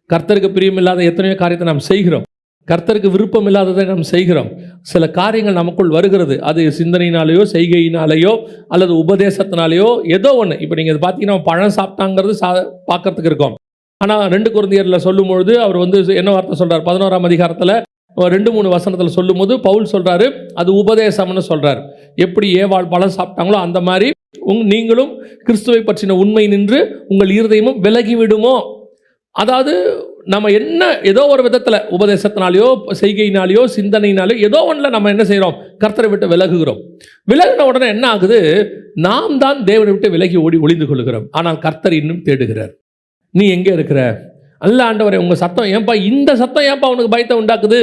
கர்த்தருக்கு பிரியமில்லாத எத்தனையோ காரியத்தை நாம் செய்கிறோம், கர்த்தருக்கு விருப்பம் இல்லாததை நாம் செய்கிறோம். சில காரியங்கள் நமக்குள் வருகிறது, அது சிந்தனையினாலேயோ செய்கையினாலேயோ அல்லது உபதேசத்தினாலேயோ ஏதோ ஒன்று. இப்போ நீங்கள் பார்த்தீங்கன்னா பழம் சாப்பிட்டாங்கிறது பார்க்கறதுக்கு இருக்கும். ஆனால் 2 கொரிந்தியரில் சொல்லும் பொழுது அவர் வந்து என்ன வார்த்தை சொல்கிறார், 11ஆம் அதிகாரத்தில் 2-3 வசனத்தில் சொல்லும் போது பவுல் சொல்கிறாரு, அது உபதேசம்னு சொல்கிறார். எப்படி ஏவாள் பழம் சாப்பிட்டாங்களோ அந்த மாதிரி நீங்களும் கிறிஸ்துவை பற்றின உண்மை நின்று உங்கள் இருதயமும் விலகிவிடுமோ. அதாவது நம்ம என்ன ஏதோ ஒரு விதத்தில் உபதேசத்தினாலேயோ செய்கையினாலேயோ சிந்தனையினாலேயோ ஏதோ ஒன்றில் நம்ம என்ன செய்கிறோம், கர்த்தரை விட்டு விலகுகிறோம். விலகின உடனே என்ன ஆகுது, நாம் தான் தேவனை விட்டு விலகி ஒளிந்து கொள்கிறோம். ஆனால் கர்த்தர் இன்னும் தேடுகிறார். நீ எங்கே இருக்கிற? அல்ல ஆண்டவரே, உங்கள் சத்தம் ஏன்பா, இந்த சத்தம் ஏன்பா உனக்கு பயத்தை உண்டாக்குது,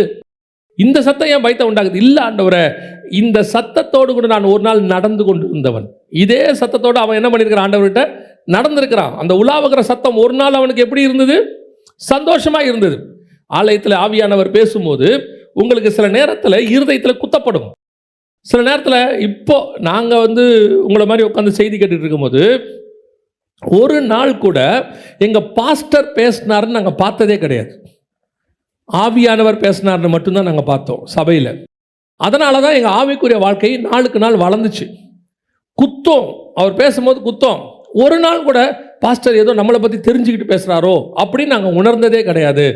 இந்த சத்தம் ஏன் பயத்தை உண்டாக்குது? இல்லை ஆண்டவரே, இந்த சத்தத்தோடு கூட நான் ஒரு நாள் நடந்து கொண்டு இருந்தவன். இதே சத்தத்தோடு அவன் என்ன பண்ணியிருக்கிறான், ஆண்டவர்கிட்ட நடந்திருக்கிறான். அந்த உலாவுகிற சத்தம் ஒரு நாள் அவனுக்கு எப்படி இருந்தது, சந்தோஷமாக இருந்தது. ஆலயத்தில் ஆவியானவர் பேசும்போது உங்களுக்கு சில நேரத்தில் இருதயத்தில் குத்தப்படும். சில நேரத்தில் இப்போ நாங்கள் வந்து உங்களை மாதிரி உட்காந்து செய்தி கேட்டுட்டு இருக்கும்போது ஒரு நாள் கூட எங்கள் பாஸ்டர் பேசினார்னு நாங்கள் பார்த்ததே கிடையாது. ஆவியானவர் பேசினார்னு மட்டும்தான் நாங்கள் பார்த்தோம் சபையில். அதனால தான் எங்கள் ஆவிக்குரிய வாழ்க்கை நாளுக்கு நாள் வளர்ந்துச்சு. குத்தம், அவர் பேசும்போது குத்தம். ஒரு நாள் கூட பாஸ்டர் ஏதோ நம்மளை பற்றி தெரிஞ்சுக்கிட்டு பேசுகிறாரோ அப்படின்னு நாங்கள் உணர்ந்ததே கிடையாது.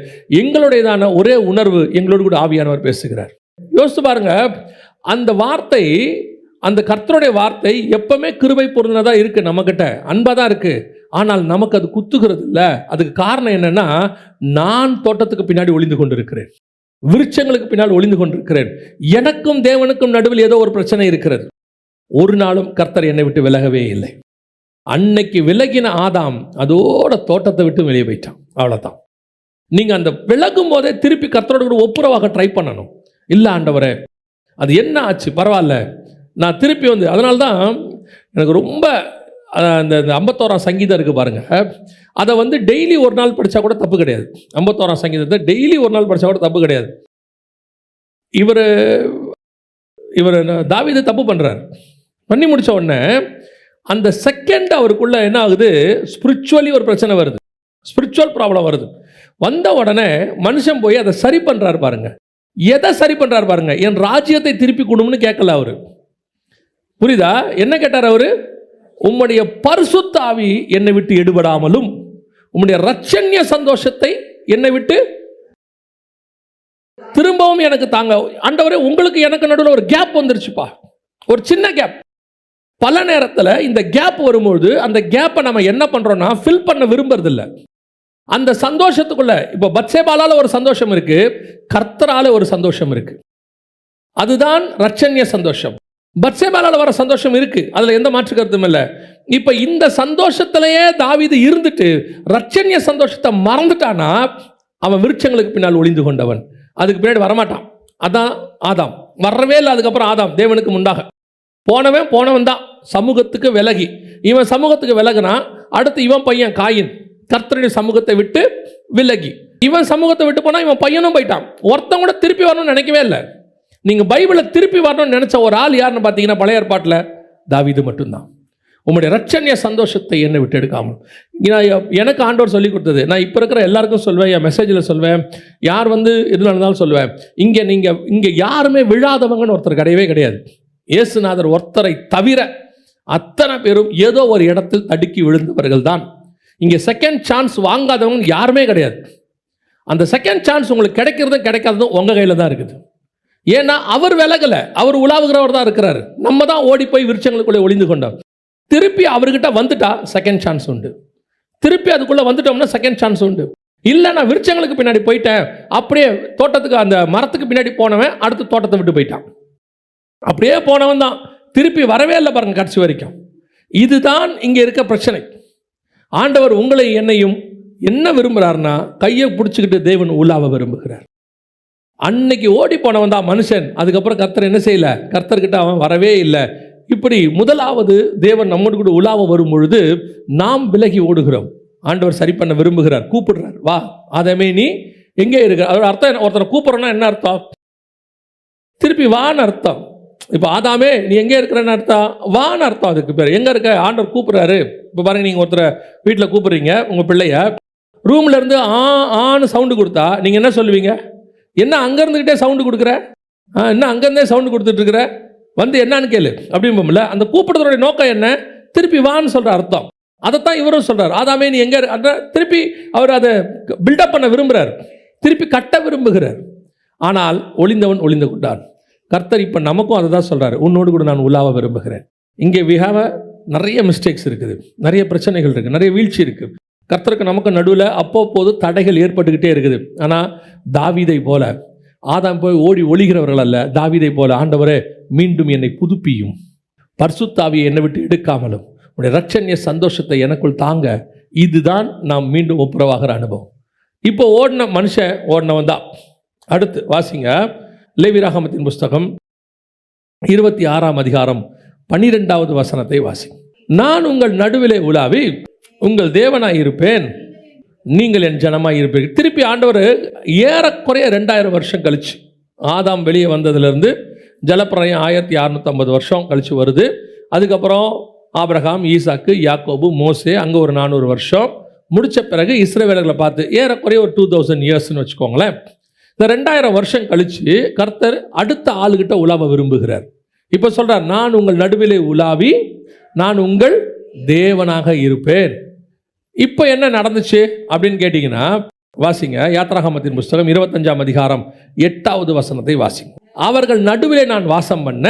எங்களுடையதான ஒரே உணர்வு, எங்களோடு கூட ஆவியானவர் பேசுகிறார். யோசித்து பாருங்க, அந்த வார்த்தை, அந்த கர்த்தருடைய வார்த்தை எப்பவுமே கிருபை பொருந்தினதாக இருக்குது, நம்மக்கிட்ட அன்பாக தான் இருக்குது. ஆனால் நமக்கு அது குத்துகிறது இல்லை. அதுக்கு காரணம் என்னென்னா, நான் தோட்டத்துக்கு பின்னாடி ஒளிந்து கொண்டு இருக்கிறேன், விருட்சங்களுக்கு பின்னால் ஒளிந்து கொண்டிருக்கிறேன். எனக்கும் தேவனுக்கும் நடுவில் ஏதோ ஒரு பிரச்சனை இருக்கிறது. ஒரு நாளும் கர்த்தர் என்னை விட்டு விலகவே இல்லை. அன்னைக்கு விலகின ஆதாம் அதோட தோட்டத்தை விட்டு வெளியே போயிட்டான். அவ்வளோதான். நீங்கள் அந்த விலகும் போதே திருப்பி கர்த்தரோட கூட ஒப்புரவாக ட்ரை பண்ணணும். இல்லை ஆண்டவரே அது என்ன ஆச்சு, பரவாயில்ல நான் திருப்பி வந்து, அதனால தான் எனக்கு ரொம்ப அந்த 51ஆம் சங்கீதம் இருக்குது பாருங்கள், அதை வந்து டெய்லி ஒரு நாள் படித்தா கூட தப்பு கிடையாது. 51ஆம் சங்கீதத்தை டெய்லி ஒரு நாள் படித்தா கூட தப்பு கிடையாது. இவர் தாவீது தப்பு பண்ணுறார். பண்ணி முடித்த உடனே அந்த செகண்ட் அவருக்குள்ள என்ன ஆகுது, ஸ்பிரிச்சுவலி ஒரு பிரச்சனை வருது, ஸ்பிரிச்சுவல் ப்ராப்ளம் வருது. வந்த உடனே மனுஷன் போய் அதை சரி பண்ணுறாரு பாருங்க. எதை சரி பண்ணுறாரு பாருங்க, என் ராஜ்யத்தை திருப்பி கொடும்னு கேட்கல அவரு. புரியுதா? என்ன கேட்டார் அவரு? உம்முடைய பரிசுத்த ஆவி என்னை விட்டு எடுபடாமலும் உம்முடைய இரட்சண்ய சந்தோஷத்தை என்னை விட்டு திரும்பவும் எனக்கு தாங்க. ஆண்டவரே, உங்களுக்கு எனக்கு நடுவில் ஒரு கேப் வந்துருச்சுப்பா, ஒரு சின்ன கேப். பல நேரத்தில் இந்த கேப் வரும்பொழுது அந்த கேப்பை நம்ம என்ன பண்றோம்னா ஃபில் பண்ண விரும்புறது இல்லை. அந்த சந்தோஷத்துக்குள்ள இப்போ பத்சேபாலால ஒரு சந்தோஷம் இருக்கு, கர்த்தரால ஒரு சந்தோஷம் இருக்கு. அதுதான் இரட்சண்ய சந்தோஷம். பத்சேபாலால வர சந்தோஷம் இருக்கு, அதுல எந்த மாற்று கருத்தும் இல்லை. இப்ப இந்த சந்தோஷத்திலேயே தாவீது இருந்துட்டு இரட்சண்ய சந்தோஷத்தை மறந்துட்டானா அவன் விருட்சங்களுக்கு பின்னால் ஒளிந்து கொண்டவன், அதுக்கு பின்னாடி வரமாட்டான். அதான் ஆதாம் வரவே இல்லை. அதுக்கப்புறம் ஆதாம் தேவனுக்கு முன்பாக போனவன் தான் சமூகத்துக்கு விலகி. இவன் சமூகத்துக்கு விலகுனா அடுத்து இவன் பையன் காயின் கர்த்தருடைய சமூகத்தை விட்டு விலகி, இவன் சமூகத்தை விட்டு போனா இவன் பையனும் போயிட்டான். ஒருத்தன் கூட திருப்பி வரணும்னு நினைக்கவே இல்லை. நீங்க பைபிளை திருப்பி வரணும்னு நினைச்ச ஒரு ஆள் யாருன்னு பார்த்தீங்கன்னா பழைய ஏற்பாட்டில் தாவீது மட்டும்தான். உங்களுடைய இரட்சண்ய சந்தோஷத்தை என்னை விட்டு எடுக்காமல். எனக்கு ஆண்டவர் சொல்லி கொடுத்தது, நான் இப்போ இருக்கிற எல்லாருக்கும் சொல்வேன், என் மெசேஜில் சொல்வேன், யார் வந்து எதில் நடந்தாலும் சொல்வேன், இங்கே யாருமே விழாதவங்கன்னு ஒருத்தர் கிடையவே கிடையாது. இயேசுநாதர் ஒருத்தரை தவிர அத்தனை பேரும் ஏதோ ஒரு இடத்தில் தடுக்கி விழுந்தவர்கள் தான். இங்கே செகண்ட் சான்ஸ் வாங்காதவங்க யாருமே கிடையாது. அந்த செகண்ட் சான்ஸ் உங்களுக்கு கிடைக்கிறதும் கிடைக்காததும் உங்கள் கையில் தான் இருக்குது. ஏன்னா அவர் விலகலை, அவர் உலாவுகிறவர் தான் இருக்கிறாரு. நம்ம தான் ஓடி போய் விருட்சங்களுக்குள்ளே ஒளிந்து கொண்டோம். திருப்பி அவர்கிட்ட வந்துட்டா செகண்ட் சான்ஸ் உண்டு. திருப்பி அதுக்குள்ளே வந்துட்டோம்னா செகண்ட் சான்ஸ் உண்டு. இல்லை நான் விருட்சங்களுக்கு பின்னாடி போயிட்டேன், அப்படியே தோட்டத்துக்கு அந்த மரத்துக்கு பின்னாடி போனவன் அடுத்து தோட்டத்தை விட்டு போயிட்டான். அப்படியே போனவன் தான் திருப்பி வரவே இல்லை பாருங்க கடைசி வரைக்கும். இதுதான் இங்கே இருக்க பிரச்சனை. ஆண்டவர் உங்களை என்னையும் என்ன விரும்புகிறார்னா கையை பிடிச்சிக்கிட்டு தேவன் உலாவ விரும்புகிறார். அன்னைக்கு ஓடி போனவன் தான் மனுஷன். அதுக்கப்புறம் கர்த்தர் என்ன செய்யல, கர்த்தர்கிட்ட அவன் வரவே இல்லை. இப்படி முதலாவது தேவன் நம்மோடு கூட உலாவ வரும் பொழுது நாம் விலகி ஓடுகிறோம். ஆண்டவர் சரி பண்ண விரும்புகிறார், கூப்பிடுறார், வா ஆதாமே நீ எங்கே இருக்கிற. அதோட அர்த்தம், ஒருத்தனை கூப்பிட்றோன்னா என்ன அர்த்தம்? திருப்பி வான்னு அர்த்தம். இப்போ ஆதாமே நீ எங்கே இருக்கிறன்னு அர்த்தம், வான்னு அர்த்தம். அதுக்கு பேர் எங்கே இருக்க, ஆண்டவர் கூப்பிட்றாரு. இப்போ பாருங்க, நீங்கள் ஒருத்தரை வீட்டில் கூப்பிட்றீங்க, உங்கள் பிள்ளைய ரூம்ல இருந்து ஆன்னு சவுண்டு கொடுத்தா நீங்கள் என்ன சொல்லுவீங்க? என்ன அங்கே இருந்துக்கிட்டே சவுண்டு கொடுக்குற, என்ன அங்கேருந்தே சவுண்டு கொடுத்துட்ருக்குற, வந்து என்னன்னு கேளு அப்படிம்போம்ல. அந்த கூப்பிடுறதோடைய நோக்கம் என்ன? திருப்பி வான்னு சொல்கிற அர்த்தம். அதைத்தான் இவரும் சொல்கிறார், ஆதாமே நீ எங்கே திருப்பி அவர் அதை பில்டப் பண்ண விரும்புகிறார், திருப்பி கட்ட விரும்புகிறார். ஆனால் ஒளிந்தவன் ஒளிந்து கொண்டான். கர்த்தர் இப்போ நமக்கும் அதை தான் சொல்கிறார், உன்னோடு கூட நான் உலாவ விரும்புகிறேன். இங்கே நிறைய மிஸ்டேக்ஸ் இருக்குது, நிறைய பிரச்சனைகள் இருக்குது, நிறைய வீழ்ச்சி இருக்குது. கர்த்தருக்கு நமக்கு நடுவில் அப்போது தடைகள் ஏற்பட்டுக்கிட்டே இருக்குது. ஆனால் தாவீதை போல ஆதாம் போய் ஓடி ஒளிகிறவர்கள் அல்ல, தாவீதை போல ஆண்டவரே மீண்டும் என்னை புதுப்பியும், பரிசுத்த ஆவியை என்னை விட்டு எடுக்காமலும் உடைய இரட்சண்ய சந்தோஷத்தை எனக்குள் தாங்க. இதுதான் நாம் மீண்டும் ஒப்புரவாகிற அனுபவம். இப்போ ஓடின மனுஷன் ஓடினவன் தான். அடுத்து வாசிங்க, லேவியராகமத்தின் புஸ்தகம் 26ஆம் அதிகாரம் 12வது வசனத்தை வாசி. நான் உங்கள் நடுவிலே உலாவி உங்கள் தேவனாய் இருப்பேன், நீங்கள் என் ஜனமாய் இருப்பீர்கள். திருப்பி ஆண்டவர் ஏறக்குறைய 2000 வருஷம் கழிச்சு, ஆதாம் வெளியே வந்ததுலேருந்து ஜலப்பிரளயம் 1650 வருஷம் கழிச்சு வருது. அதுக்கப்புறம் ஆபிரகாம், ஈசாக்கு, யாக்கோபு, மோசே, அங்கே ஒரு 400 வருஷம் முடித்த பிறகு இஸ்ரவேலர்களை பார்த்து ஏறக்குறைய ஒரு 2000 இயர்ஸ்ன்னு வச்சுக்கோங்களேன். இந்த 2000 வருஷம் கழித்து கர்த்தர் அடுத்த ஆளுகிட்ட உலாவ விரும்புகிறார். இப்போ சொல்கிறார், நான் உங்கள் நடுவிலே உலாவி நான் உங்கள் தேவனாக இருப்பேன். இப்போ என்ன நடந்துச்சு அப்படின்னு கேட்டிங்கன்னா வாசிங்க, யாத்ராகமத்தின் புஸ்தகம் 25ஆம் அதிகாரம் 8வது வசனத்தை வாசிங்க. அவர்கள் நடுவிலே நான் வாசம் பண்ண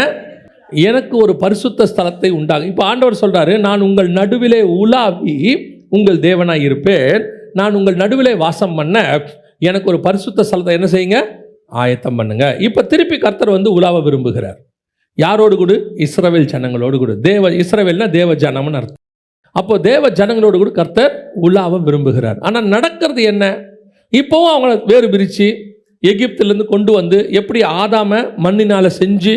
எனக்கு ஒரு பரிசுத்த ஸ்தலத்தை உண்டாகும். இப்போ ஆண்டவர் சொல்கிறாரு, நான் உங்கள் நடுவிலே உலாவி உங்கள் தேவனாக இருப்பேன், நான் உங்கள் நடுவிலே வாசம் பண்ண எனக்கு ஒரு பரிசுத்த ஸ்தலத்தை என்ன செய்யுங்க, ஆயத்தம் பண்ணுங்க. இப்போ திருப்பி கர்த்தர் வந்து உலாவ விரும்புகிறார். யாரோடு கூட? இஸ்ரவேல் ஜனங்களோடு கூட. இஸ்ரவேல்னா தேவ ஜனம்னு அர்த்தம். அப்போ தேவ ஜனங்களோடு கூட கர்த்தர் உலாவ விரும்புகிறார். ஆனால் நடக்கிறது என்ன? இப்போவும் அவங்கள வேறு பிரித்து எகிப்திலேருந்து கொண்டு வந்து எப்படி ஆதாமை மண்ணினால் செஞ்சு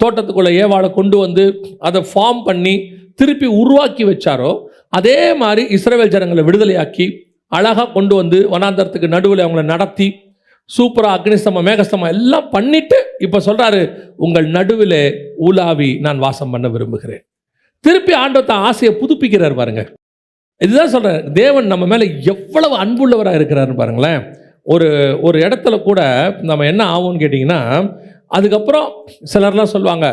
தோட்டத்துக்குள்ளே ஏவாளை கொண்டு வந்து அதை ஃபார்ம் பண்ணி திருப்பி உருவாக்கி வச்சாரோ, அதே மாதிரி இஸ்ரவேல் ஜனங்களை விடுதலையாக்கி அழகாக கொண்டு வந்து வனாந்தரத்துக்கு நடுவில் அவங்கள நடத்தி சூப்பராக அக்னிஸ்தமம் மேகஸ்தமம் எல்லாம் பண்ணிட்டு இப்போ சொல்கிறாரு, உங்கள் நடுவில் ஊலாவி நான் வாசம் பண்ண விரும்புகிறேன். திருப்பி ஆண்டவர் தான் ஆசையை புதுப்பிக்கிறார் பாருங்க. இதுதான் சொல்கிறேன், தேவன் நம்ம மேலே எவ்வளவு அன்புள்ளவராக இருக்கிறாருன்னு பாருங்களேன். ஒரு இடத்துல கூட நம்ம என்ன ஆகும்னு கேட்டிங்கன்னா, அதுக்கப்புறம் சிலர்லாம் சொல்லுவாங்க,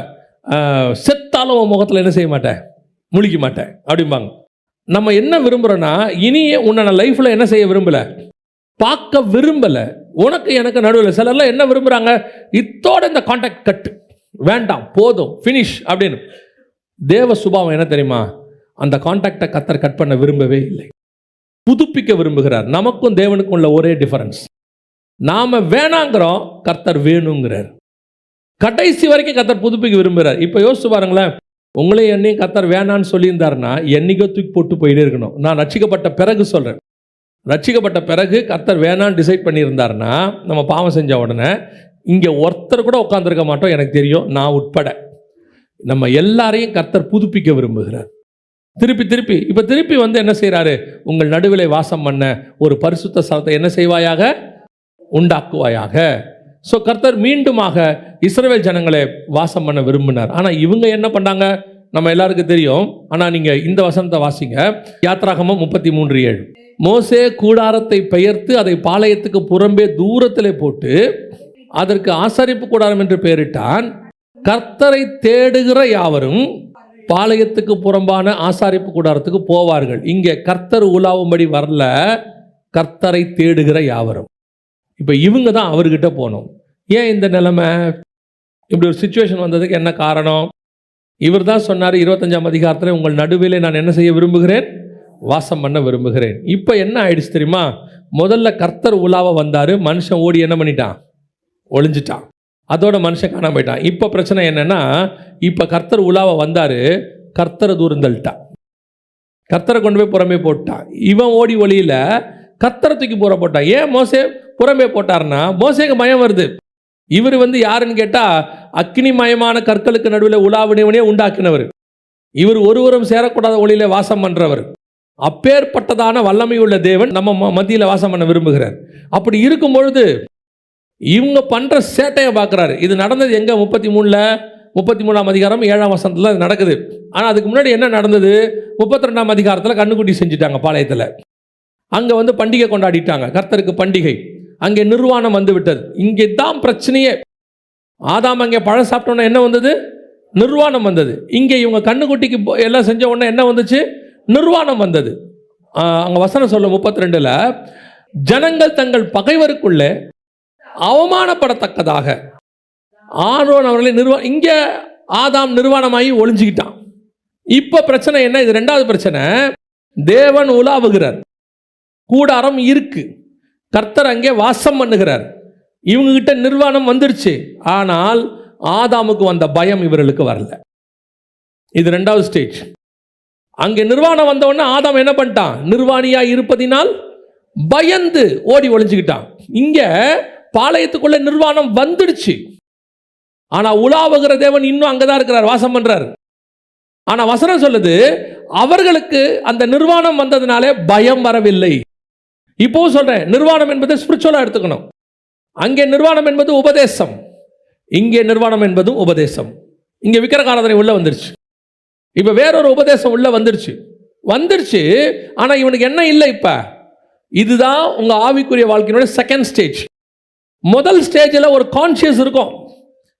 செத்தாலும் உன் முகத்தில் என்ன செய்ய மாட்டேன், முழிக்க மாட்டேன் அப்படிம்பாங்க. நம்ம என்ன விரும்புகிறோன்னா, இனியே உன்னை நான் லைஃப்பில் என்ன செய்ய விரும்பலை, பார்க்க விரும்பலை. உனக்கு எனக்கு நடுவில் சிலர்லாம் என்ன விரும்புகிறாங்க, இத்தோட இந்த கான்டாக்ட் கட் வேண்டாம், போதும், ஃபினிஷ் அப்படின்னு. தேவ சுபாவம் என்ன தெரியுமா? அந்த கான்டாக்டை கர்த்தர் கட் பண்ண விரும்பவே இல்லை, புதுப்பிக்க விரும்புகிறார். நமக்கும் தேவனுக்கும் உள்ள ஒரே டிஃபரன்ஸ், நாம வேணாங்கிறோம், கர்த்தர் வேணுங்கிறார். கடைசி வரைக்கும் கர்த்தர் புதுப்பிக்க விரும்புகிறார். இப்போ யோசிச்சு பாருங்களேன், உங்களையும் என்னையும் கர்த்தர் வேணான்னு சொல்லியிருந்தாருன்னா என்னைக்கோ தூக்கி போட்டு போயிட்டே இருக்கணும். நான் ரட்சிக்கப்பட்ட பிறகு சொல்கிறேன், ரட்சிக்கப்பட்ட பிறகு கர்த்தர் வேணான்னு டிசைட் பண்ணியிருந்தாருன்னா, நம்ம பாவம் செஞ்ச உடனே இங்கே ஒருத்தர் கூட உட்காந்துருக்க மாட்டோம், எனக்கு தெரியும், நான் உட்பட. நம்ம எல்லாரையும் கர்த்தர் புதுப்பிக்க விரும்புகிறார். திருப்பி வந்து என்ன செய்கிறாரு, உங்கள் நடுவிலே வாசம் பண்ண ஒரு பரிசுத்த ஸ்தலத்தை என்ன செய்வாயாக, உண்டாக்குவாயாக. ஸோ கர்த்தர் மீண்டுமாக இஸ்ரவேல் ஜனங்களை வாசம் பண்ண விரும்பினார். ஆனால் இவங்க என்ன பண்ணாங்க நம்ம எல்லாருக்கும் தெரியும். ஆனால் நீங்கள் இந்த வசனத்தை வாசிங்க, யாத்ராகமம் 33:7. மோசே கூடாரத்தை பெயர்த்து அதை பாளையத்துக்கு புறம்பே தூரத்திலே போட்டு அதற்கு ஆசரிப்பு கூடாரம் என்று பெயரிட்டான். கர்த்தரை தேடுகிற யாவரும் பாளையத்துக்கு புறம்பான ஆசாரிப்பு கூடாரத்துக்கு போவார்கள். இங்கே கர்த்தர் உலாவும்படி வரல, கர்த்தரை தேடுகிற யாவரும். இப்போ இவங்க தான் அவர்கிட்ட போகணும். ஏன் இந்த நிலைமை, இப்படி ஒரு சிச்சுவேஷன் வந்ததுக்கு என்ன காரணம்? இவர் தான் சொன்னார் 25ஆம் அதிகாரத்தில், உங்கள் நடுவிலே நான் என்ன செய்ய விரும்புகிறேன், வாசம் பண்ண விரும்புகிறேன். இப்போ என்ன ஆயிடுச்சு தெரியுமா? முதல்ல கர்த்தர் உலாவ வந்தார், மனுஷன் ஓடி என்ன பண்ணிட்டான், ஒளிஞ்சிட்டான். அதோட மனுஷன் காணாம போயிட்டான். இப்போ பிரச்சனை என்னன்னா, இப்போ கர்த்தர் உலாவ வந்தார், கர்த்தரை தூரந்தள்ளிட்டான், கர்த்தரை கொண்டு போய் புறம்பே போட்டான். இவன் ஓடி ஒளியில கர்த்தரை தூக்கி புற போட்டான். ஏன் மோசே புறம்பே போட்டார்னா, மோசேக்கு பயம் வருது. இவர் வந்து யாருன்னு கேட்டால், அக்னிமயமான கற்களுக்கு நடுவில் உலாவினவனே உண்டாக்கினவர். இவர் ஒருவரும் சேரக்கூடாத ஒளியில வாசம் பண்ணுறவர். அப்பேற்பட்டதான வல்லமை உள்ள தேவன் நம்ம மத்தியில் வாசம் பண்ண விரும்புகிறார். அப்படி இருக்கும் பொழுது இவங்க பண்ணுற சேட்டையை பார்க்குறாரு. இது நடந்தது எங்கே? 33ஆம் அதிகாரம் 7ஆம் வசனத்தில் இது நடக்குது. ஆனால் அதுக்கு முன்னாடி என்ன நடந்தது? 32ஆம் அதிகாரத்தில் கண்ணுக்குட்டி செஞ்சுட்டாங்க பாளையத்தில். அங்கே வந்து பண்டிகை கொண்டாடிட்டாங்க, கர்த்தருக்கு பண்டிகை. அங்கே நிர்வாணம் வந்து விட்டது. இங்கே தான் பிரச்சனையே. ஆதாம் அங்கே பழம் சாப்பிட்டோன்னா என்ன வந்தது? நிர்வாணம் வந்தது. இங்கே இவங்க கண்ணுக்குட்டிக்கு எல்லாம் செஞ்ச உடனே என்ன வந்துச்சு? நிர்வாணம் வந்தது. அங்கே வசனம் சொல்ல 32ல், ஜனங்கள் தங்கள் பகைவருக்குள்ளே அவமானப்படத்தக்கதாக ஆரோன் அவர்களை இங்கே ஆதாம் நிர்வாணமாகி ஒளிஞ்சுக்கிட்டான். இப்போ பிரச்சனை என்ன? இது ரெண்டாவது பிரச்சனை. தேவன் உலாவுகிறார், கூடாரம் இருக்கு, கர்த்தர் அங்கே வாசம் பண்ணுகிறார். இவங்க கிட்ட நிர்வாணம் வந்துருச்சு, ஆனால் ஆதாமுக்கு வந்த பயம் இவர்களுக்கு வரல. இது ரெண்டாவது ஸ்டேஜ். அங்கே நிர்வாணம் வந்த உடனே ஆதாம் என்ன பண்ணிட்டான்? நிர்வாணியா இருப்பதினால் பயந்து ஓடி ஒளிஞ்சுக்கிட்டான். இங்க பாளையத்துக்குள்ள நிர்வாணம் வந்துடுச்சு, ஆனா உலாவுகிற தேவன் இன்னும் அங்கதான் இருக்கிறார், வாசம் பண்றார். ஆனா வசனம் சொல்லுது, அவர்களுக்கு அந்த நிர்வாணம் வந்ததுனாலே பயம் வரவில்லை. இப்போ சொல்றேன், நிர்வாணம் என்பது ஸ்பிரிச்சுவலா எடுத்துக்கணும். அங்கே நிர்வாணம் என்பது உபதேசம், இங்கே நிர்வாணம் என்பதும் உபதேசம். இங்கே விக்கிரகாராதனை உள்ள வந்துருச்சு, இப்ப வேறொரு உபதேசம் உள்ள வந்துருச்சு. ஆனா இவனுக்கு என்ன இல்லை? இப்ப இதுதான் உங்க ஆவிக்குரிய வாழ்க்கையினுடைய செகண்ட் ஸ்டேஜ். முதல் ஸ்டேஜில் ஒரு கான்சியஸ் இருக்கும்,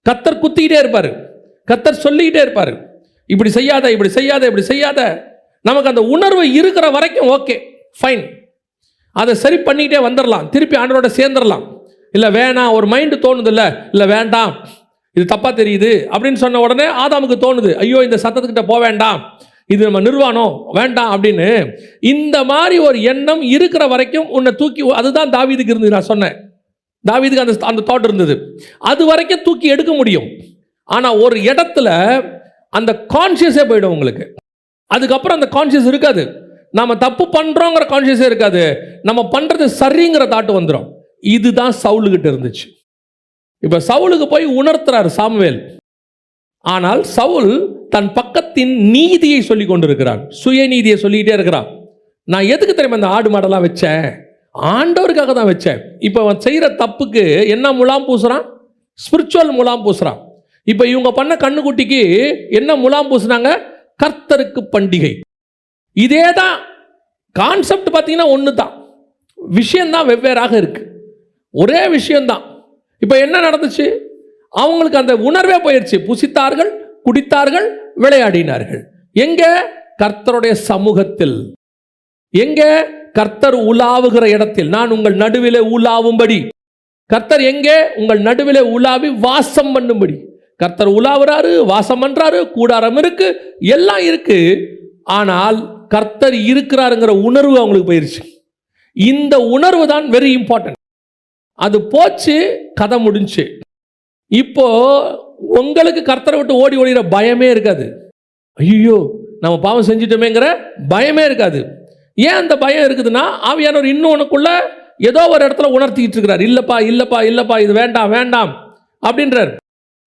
கர்த்தர் குத்திக்கிட்டே இருப்பாரு, கர்த்தர் சொல்லிக்கிட்டே இருப்பாரு, இப்படி செய்யாத, இப்படி செய்யாத, இப்படி செய்யாத. நமக்கு அந்த உணர்வு இருக்கிற வரைக்கும் ஓகே, ஃபைன், அதை சரி பண்ணிக்கிட்டே வந்துடலாம், திருப்பி ஆண்டவரோட சேர்ந்துடலாம். இல்லை வேணாம், ஒரு மைண்டு தோணுது, இல்லை வேண்டாம், இது தப்பாக தெரியுது அப்படின்னு சொன்ன உடனே ஆதாமுக்கு தோணுது, ஐயோ இந்த சத்தத்துக்கிட்ட போக வேண்டாம், இது நம்ம நிர்வாணம் வேண்டாம் அப்படின்னு. இந்த மாதிரி ஒரு எண்ணம் இருக்கிற வரைக்கும் உன்னை தூக்கி, அதுதான் தாவீதுக்கு இருந்தது. நான் சொன்னேன், தாவீதுக்கு அந்த தாட் இருந்தது, அது வரைக்கும் தூக்கி எடுக்க முடியும். ஆனால் ஒரு இடத்துல அந்த கான்சியஸே போயிடும் உங்களுக்கு. அதுக்கப்புறம் அந்த கான்ஷியஸ் இருக்காது. நம்ம தப்பு பண்றோங்கிற கான்ஷியஸே இருக்காது. நம்ம பண்றது சரிங்கிற தாட்டு வந்துடும். இதுதான் சவுலுகிட்ட இருந்துச்சு. இப்ப சவுலுக்கு போய் உணர்த்துறாரு சாமுவேல். ஆனால் சவுல் தன் பக்கத்தின் நீதியை சொல்லி கொண்டிருக்கிறான், சுயநீதியை சொல்லிக்கிட்டே இருக்கிறான். நான் எதுக்கு தெரியுமா இந்த ஆடு மாடெல்லாம் வச்சேன்? ஆண்டவருக்காக தான் வச்சேன். இப்போ அவன் செய்கிற தப்புக்கு என்ன முலாம் பூசுறான்? ஸ்பிரிச்சுவல் முலாம் பூசுறான். இப்போ இவங்க பண்ண கண்ணுக்குட்டிக்கு என்ன முலாம் பூசுனாங்க? கர்த்தருக்கு பண்டிகை. இதே தான் கான்செப்ட். பார்த்தீங்கன்னா ஒன்று தான், விஷயம்தான் வெவ்வேறாக இருக்கு, ஒரே விஷயம்தான். இப்போ என்ன நடந்துச்சு? அவங்களுக்கு அந்த உணர்வே போயிடுச்சு. புசித்தார்கள், குடித்தார்கள், விளையாடினார்கள். எங்க? கர்த்தருடைய சமூகத்தில். எங்க? கர்த்தர் உலாவுகிற இடத்தில். நான் உங்கள் நடுவிலே உலாவும்படி. கர்த்தர் எங்கே? உங்கள் நடுவிலே உலாவி வாசம் பண்ணும்படி. கர்த்தர் உலாவுறாரு, வாசம் பண்றாரு, கூடாரம் இருக்கு, எல்லாம் இருக்கு. ஆனால் கர்த்தர் இருக்கிறாருங்கிற உணர்வு அவங்களுக்கு போயிருச்சு. இந்த உணர்வு தான் வெரி இம்பார்ட்டன்ட். அது போச்சு, கதை முடிஞ்சு. இப்போ உங்களுக்கு கர்த்தரை விட்டு ஓடி ஓடிற பயமே இருக்காது. ஐயோ நம்ம பாவம் செஞ்சிட்டோமேங்கிற பயமே இருக்காது. ஏன் அந்த பயம் இருக்குதுன்னா, ஆவியானவர் இன்னும் உனக்குள்ள ஏதோ ஒரு இடத்துல உணர்த்திக்கிட்டு இருக்கிறார். இல்லப்பா இல்லப்பா இல்லப்பா, இது வேண்டாம் வேண்டாம் அப்படின்றார்.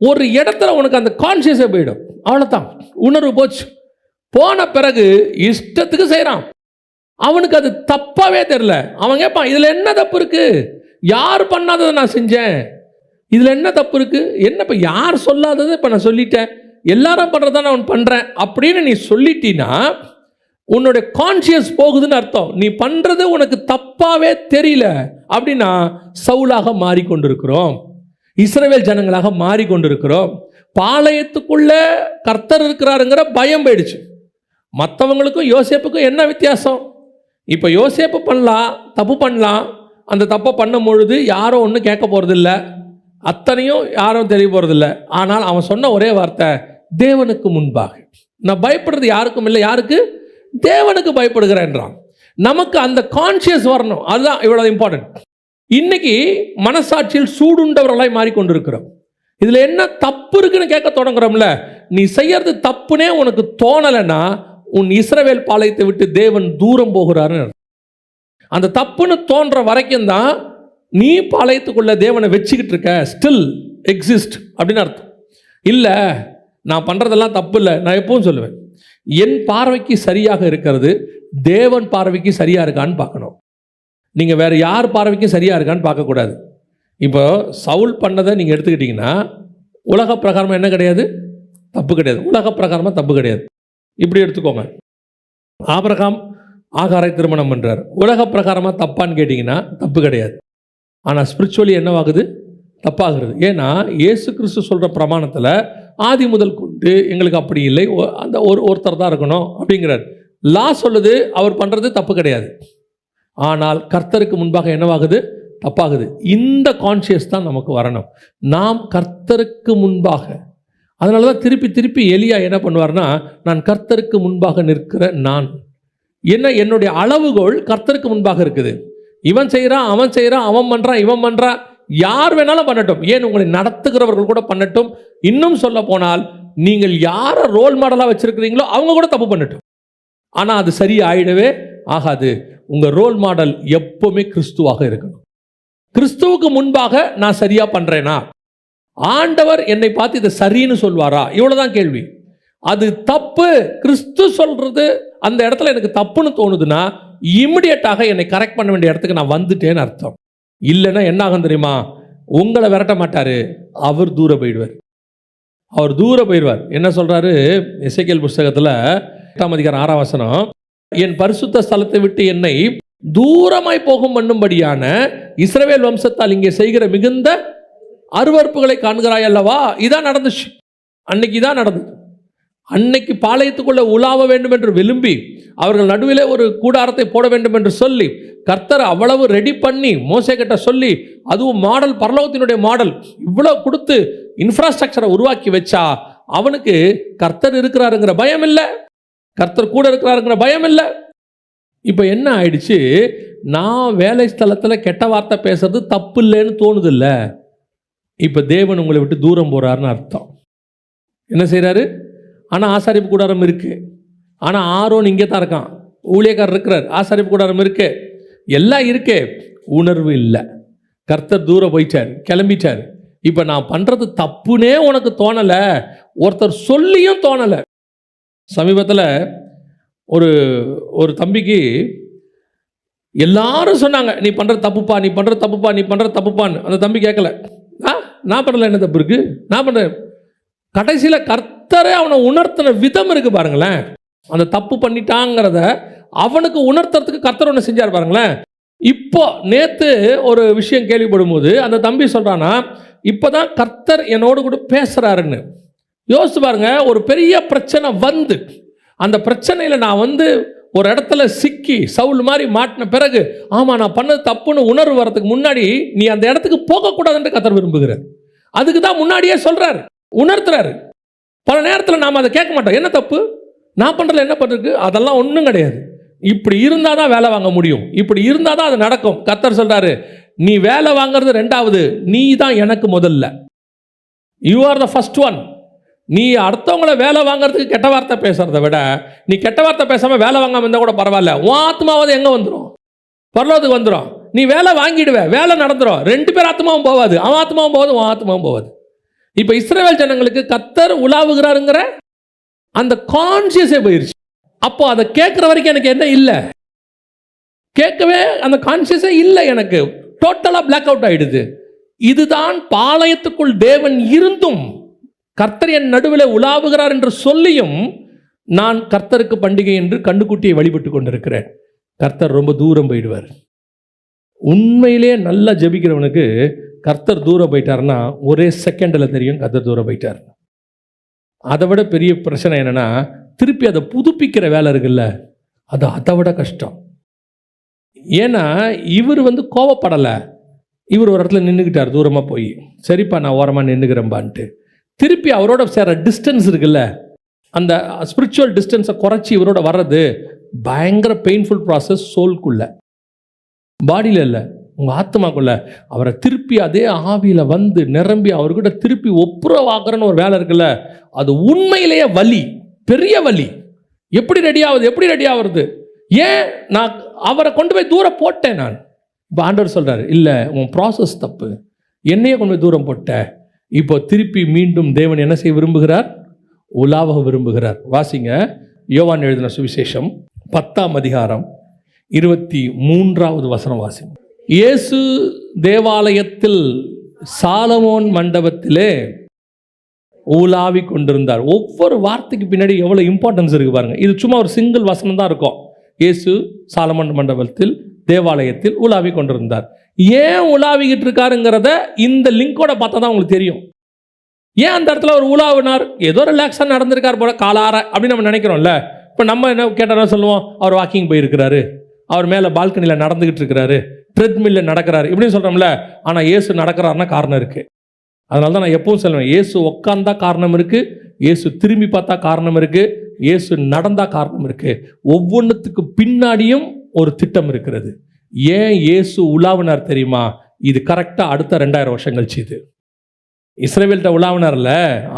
ஒரு இடத்துல உனக்கு அந்த கான்சியஸே போயிடும். அவ்வளோதான், உணர்வு போச்சு. போன பிறகு இஷ்டத்துக்கு செய்கிறான். அவனுக்கு அது தப்பாவே தெரியல. அவன் கேட்பான், இதில் என்ன தப்பு இருக்கு? யார் பண்ணாததை நான் செஞ்சேன், இதில் என்ன தப்பு இருக்கு? என்ன இப்போ யார் சொல்லாததை இப்போ நான் சொல்லிட்டேன், எல்லாரும் பண்ணுறதான அவன் பண்ணுறேன் அப்படின்னு நீ சொல்லிட்டீன்னா உன்னுடைய கான்சியஸ் போகுதுன்னு அர்த்தம். நீ பண்ணுறது உனக்கு தப்பாவே தெரியல அப்படின்னா சவுலாக மாறிக்கொண்டிருக்கிறோம், இஸ்ரவேல் ஜனங்களாக மாறிக்கொண்டிருக்கிறோம். பாளையத்துக்குள்ள கர்த்தர் இருக்கிறாருங்கிற பயம் போயிடுச்சு. மற்றவங்களுக்கும் யோசேப்புக்கும் என்ன வித்தியாசம்? இப்போ யோசேப்பு பண்ணலாம், தப்பு பண்ணலாம். அந்த தப்பை பண்ணும் பொழுது யாரும் ஒன்றும் கேட்க போகிறதில்ல, அத்தனையும் யாரும் தெரிய போகிறதில்ல. ஆனால் அவன் சொன்ன ஒரே வார்த்தை, தேவனுக்கு முன்பாக நான் பயப்படுறது யாருக்கும் இல்லை, யாருக்கு? தேவனுக்கு பயப்படுகிறேன்றான். நமக்கு அந்த கான்சியஸ் வரணும். அதுதான் இவ்வளவு இம்பார்ட்டன்ட். இன்னைக்கு மனசாட்சியில் சூடுண்டவர்களாய் மாறிக்கொண்டிருக்கிறோம். இதில் என்ன தப்பு இருக்குன்னு கேட்க தொடங்குறோம்ல. நீ செய்யறது தப்புனே உனக்கு தோணலைன்னா உன் இஸ்ரவேல் பாளையத்தை விட்டு தேவன் தூரம் போகிறாருன்னு. அந்த தப்புன்னு தோன்ற வரைக்கும் தான் நீ பாளையத்துக்குள்ள தேவனை வச்சுக்கிட்டு இருக்க, ஸ்டில் எக்ஸிஸ்ட் அப்படின்னு அர்த்தம். இல்லை நான் பண்ணுறதெல்லாம் தப்பு இல்லை. நான் எப்பவும் சொல்லுவேன், என் பார்வைக்கு சரியாக இருக்கிறது தேவன் பார்வைக்கு சரியாக இருக்கான்னு பார்க்கணும். நீங்கள் வேறு யார் பார்வைக்கும் சரியாக இருக்கான்னு பார்க்கக்கூடாது. இப்போ சவுல் பண்ணதை நீங்கள் எடுத்துக்கிட்டிங்கன்னா உலக பிரகாரமாக என்ன கிடையாது? தப்பு கிடையாது. உலக பிரகாரமாக தப்பு கிடையாது. இப்படி எடுத்துக்கோங்க, ஆபிரகாம் ஆகாரை திருமணம் பண்ணுறார். உலக பிரகாரமாக தப்பான்னு கேட்டிங்கன்னா தப்பு கிடையாது. ஆனால் ஸ்பிரிச்சுவலி என்னவாகுது? தப்பாகிறது. ஏன்னா இயேசு கிறிஸ்து சொல்கிற பிரமாணத்தில் ஆதி முதல் கொண்டு எங்களுக்கு அப்படி இல்லை, அந்த ஒருத்தர் தான் இருக்கணும் அப்படிங்கிறார். லா சொல்லுது அவர் பண்ணுறது தப்பு கிடையாது. ஆனால் கர்த்தருக்கு முன்பாக என்னவாகுது? தப்பாகுது. இந்த கான்சியஸ் தான் நமக்கு வரணும். நாம் கர்த்தருக்கு முன்பாக. அதனால தான் திருப்பி திருப்பி எலியா என்ன பண்ணுவார்னா, நான் கர்த்தருக்கு முன்பாக நிற்கிற நான். என்னுடைய அளவுகோல் கர்த்தருக்கு முன்பாக இருக்குது. இவன் செய்கிறான், அவன் செய்கிறான், அவன் பண்ணுறான், இவன் பண்ணுறான், யார் வேணாலும் பண்ணட்டும். ஏன் உங்களை நடத்துகிறவர்கள் கூட பண்ணட்டும். இன்னும் சொல்ல போனால் நீங்கள் யாரை ரோல் மாடலாக வச்சிருக்கிறீங்களோ அவங்க கூட தப்பு பண்ணட்டும். ஆனால் அது சரி ஆயிடவே ஆகாது. உங்கள் ரோல் மாடல் எப்பவுமே கிறிஸ்துவாக இருக்கணும். கிறிஸ்துவுக்கு முன்பாக நான் சரியா பண்றேனா? ஆண்டவர் என்னை பார்த்து இதை சரின்னு சொல்வாரா? இவ்வளவுதான் கேள்வி. அது தப்பு கிறிஸ்து சொல்றது அந்த இடத்துல எனக்கு தப்புன்னு தோணுதுன்னா இமிடியட்டாக என்னை கரெக்ட் பண்ண வேண்டிய இடத்துக்கு நான் வந்துட்டேன்னு அர்த்தம். இல்லைன்னா என்ன ஆகும் தெரியுமா? உங்களை விரட்ட மாட்டாரு, அவர் தூர போயிடுவார். அவர் தூர போயிடுவார். என்ன சொல்றாரு எசேக்கியேல் புஸ்தகத்தில் 8ஆம் அதிகாரம் 6ஆம் வசனம், என் பரிசுத்த ஸ்தலத்தை விட்டு என்னை தூரமாய் போகும் பண்ணும்படியான இஸ்ரவேல் வம்சத்தால் இங்கே செய்கிற மிகுந்த அருவருப்புகளை காண்கிறாய் அல்லவா? இதான் நடந்துச்சு. அன்னைக்கு இதான் நடந்தது. அன்னைக்கு பாளையத்துக்குள்ள உலாவ வேண்டும் என்று விரும்பி அவர்கள் நடுவிலே ஒரு கூடாரத்தை போட வேண்டும் என்று சொல்லி கர்த்தர் அவ்வளவு ரெடி பண்ணி மோசே கிட்ட சொல்லி, அதுவும் மாடல், பரலோகத்தினுடைய மாடல் இவ்வளவு கொடுத்து இன்ஃப்ராஸ்ட்ரக்சரை உருவாக்கி வச்சா அவனுக்கு கர்த்தர் இருக்கிறாருங்கிற பயம் இல்லை, கர்த்தர் கூட இருக்கிறாருங்கிற பயம் இல்லை. இப்போ என்ன ஆயிடுச்சு? நான் வேலை ஸ்தலத்தில் கெட்ட வார்த்தை பேசுறது தப்பு இல்லைன்னு தோணுது இல்லை. இப்போ தேவன் உங்களை விட்டு தூரம் போறாருன்னு அர்த்தம். என்ன செய்கிறாரு? ஆனால் ஆசாரிப்பு கூடாரம் இருக்கு, ஆனால் ஆரோன் இங்கே தான் இருக்கான், ஊழியக்காரர் இருக்கிறார், ஆசாரிப்பு கூடாரம் இருக்கு, எல்லாம் இருக்கு, உணர்வு இல்லை. கர்த்தர் தூரம் போயிட்டார், கிளம்பிட்டார். இப்போ நான் பண்ணுறது தப்புனே உனக்கு தோணலை, ஒருத்தர் சொல்லியும் தோணலை. சமீபத்தில் ஒரு தம்பிக்கு எல்லாரும் சொன்னாங்க, நீ பண்ணுறது தப்புப்பா, நீ பண்ணுறது தப்புப்பா, நீ பண்ணுறது தப்புப்பான்னு. அந்த தம்பி கேட்கல, நான் பண்ணல, என்ன தப்பு இருக்கு, நான் பண்ணுறேன். கடைசியில் கர்த்தரே அவனை உணர்த்தின விதம் இருக்கு பாருங்களேன். அந்த தப்பு பண்ணிட்டாங்கிறத அவனுக்கு உணர்த்துறதுக்கு கர்த்தர் ஒன்று செஞ்சார் பாருங்களேன். இப்போ நேற்று ஒரு விஷயம் கேள்விப்படும் போது அந்த தம்பி சொல்கிறானா, இப்போ தான் கர்த்தர் என்னோடு கூட பேசுகிறாருன்னு. யோசிச்சு பாருங்க, ஒரு பெரிய பிரச்சனை வந்து அந்த பிரச்சனையில் நான் ஒரு இடத்துல சிக்கி சவுல் மாதிரி மாட்டின பிறகு, ஆமாம் நான் பண்ணது தப்புன்னு உணர்வு வரதுக்கு முன்னாடி நீ அந்த இடத்துக்கு போகக்கூடாதுன்னு கர்த்தர் விரும்புகிறார். அதுக்கு தான் முன்னாடியே சொல்கிறார், உணர்த்துறாரு. பல நேரத்தில் நாம் அதை கேட்க மாட்டோம். என்ன தப்பு நான் பண்ணுறதுல என்ன பண்ணுறது, அதெல்லாம் ஒன்றும் கிடையாது. இப்படி இருந்தால் தான் வேலை வாங்க முடியும், இப்படி இருந்தால் தான் அது நடக்கும். கர்த்தர் சொல்கிறாரு, நீ வேலை வாங்கிறது ரெண்டாவது, நீ தான் எனக்கு முதல்ல. You are the first one. நீ அடுத்தவங்கள வேலை வாங்கிறதுக்கு கெட்ட வார்த்தை பேசுறதை விட நீ கெட்ட வார்த்தை பேசாமல் வேலை வாங்காமல் இருந்தால் கூட பரவாயில்ல. உன் ஆத்மாவது எங்கே வந்துடும், பரலோகத்துக்கு வந்துடும். நீ வேலை வாங்கிடுவே, வேலை நடந்துடும், ரெண்டு பேர் ஆத்மாவும் போவாது, அவன் ஆத்மாவும் போவாது, உன் ஆத்மாவும் போவாது. இப்போ இஸ்ரவேல் ஜனங்களுக்கு கர்த்தர் உலாவுகிறாருங்கிற அந்த கான்சியஸே போயிருச்சு. அப்போ அதை கேட்குற வரைக்கும் எனக்கு என்ன இல்லை, கேட்கவே அந்த கான்சியஸே இல்லை, எனக்கு டோட்டலாக பிளாக் அவுட் ஆயிடுது. இதுதான் பாளையத்துக்குள் தேவன் இருந்தும் கர்த்தர் என் நடுவில் உலாவுகிறார் என்று சொல்லியும் நான் கர்த்தருக்கு பண்டிகை என்று கண்டுக்குட்டியை வழிபட்டு கொண்டிருக்கிறேன். கர்த்தர் ரொம்ப தூரம் போயிடுவார். உண்மையிலே நல்லா ஜெபிக்கிறவனுக்கு கர்த்தர் தூரம் போயிட்டாருன்னா ஒரே செகண்டில் தெரியும் கர்த்தர் தூரம் போயிட்டார். அதை விட பெரிய பிரச்சனை என்னன்னா, திருப்பி அதை புதுப்பிக்கிற வேலை இருக்குல்ல, அது அதை விட கஷ்டம். ஏன்னா இவர் கோவப்படலை, இவர் ஒரு இடத்துல நின்றுக்கிட்டார் தூரமாக போய், சரிப்பா நான் ஓரமாக நின்றுக்கிறேன்பான்ட்டு. திருப்பி அவரோட சேர டிஸ்டன்ஸ் இருக்குல்ல, அந்த ஸ்பிரிச்சுவல் டிஸ்டன்ஸை குறைச்சி இவரோட வர்றது பயங்கர பெயின்ஃபுல் ப்ராசஸ். சோல்குள்ள, பாடியில் இல்லை, உங்கள் ஆத்மாக்குள்ள அவரை திருப்பி அதே ஆவியில் நிரம்பி அவர்கிட்ட திருப்பி ஒப்புரவாக்குறன்னு ஒரு வேலை இருக்குல்ல, அது உண்மையிலேயே வலி, பெரிய வலி. எப்படி ரெடி ஆகுறது? ஏன் நான் அவரை கொண்டு போய் தூரம் போட்டேன். நான் இப்போ ஆண்டவர் சொல்கிறார், இல்லை உன் ப்ராசஸ் தப்பு, என்னையே கொண்டு போய் தூரம் போட்ட. இப்போ திருப்பி மீண்டும் தேவன் என்ன செய்ய விரும்புகிறார்? உலாவ விரும்புகிறார். வாசிங்க, யோவான் எழுதின சுவிசேஷம் 10ஆம் அதிகாரம் 23வது வசனம் வாசிங்க. இயேசு தேவாலயத்தில் சாலமோன் மண்டபத்திலே உலாவி கொண்டிருந்தார். ஒவ்வொரு வார்த்தைக்கு பின்னாடி எவ்வளோ இம்பார்ட்டன்ஸ் இருக்கு பாருங்க. இது சும்மா ஒரு சிங்கிள் வசனம் தான் இருக்கும். இயேசு சாலமோன் மண்டபத்தில் தேவாலயத்தில் உலாவி கொண்டிருந்தார். ஏன் உலாவிக்கிட்டு இருக்காருங்கிறத இந்த லிங்கோட பார்த்தா தான் உங்களுக்கு தெரியும். ஏன் அந்த இடத்துல ஒரு உலாவினார்? ஏதோ ரிலாக்ஸாக நடந்திருக்கார் போல காலார அப்படின்னு நம்ம நினைக்கிறோம்ல. இப்போ நம்ம என்ன கேட்டால் சொல்லுவோம், அவர் வாக்கிங் போயிருக்கிறாரு, அவர் மேலே பால்கனியில் நடந்துக்கிட்டு இருக்கிறாரு, ட்ரெட்மில்ல நடக்கிறாரு இப்படின்னு சொல்கிறோம்ல. ஆனால் இயேசு நடக்கிறாருன்னா காரணம் இருக்குது. அதனால தான் நான் எப்பவும் சொல்லுவேன், இயேசு உட்காந்தா காரணம் இருக்குது, இயேசு திரும்பி பார்த்தா காரணம் இருக்குது, இயேசு நடந்தா காரணம் இருக்குது. ஒவ்வொன்றுத்துக்கு பின்னாடியும் ஒரு திட்டம் இருக்கிறது. ஏன் இயேசு உலாவினார் தெரியுமா? இது கரெக்டாக அடுத்த 2000 வருஷம் கழிச்சு. இது இஸ்ரவேல்கிட்ட உலாவினார்ல,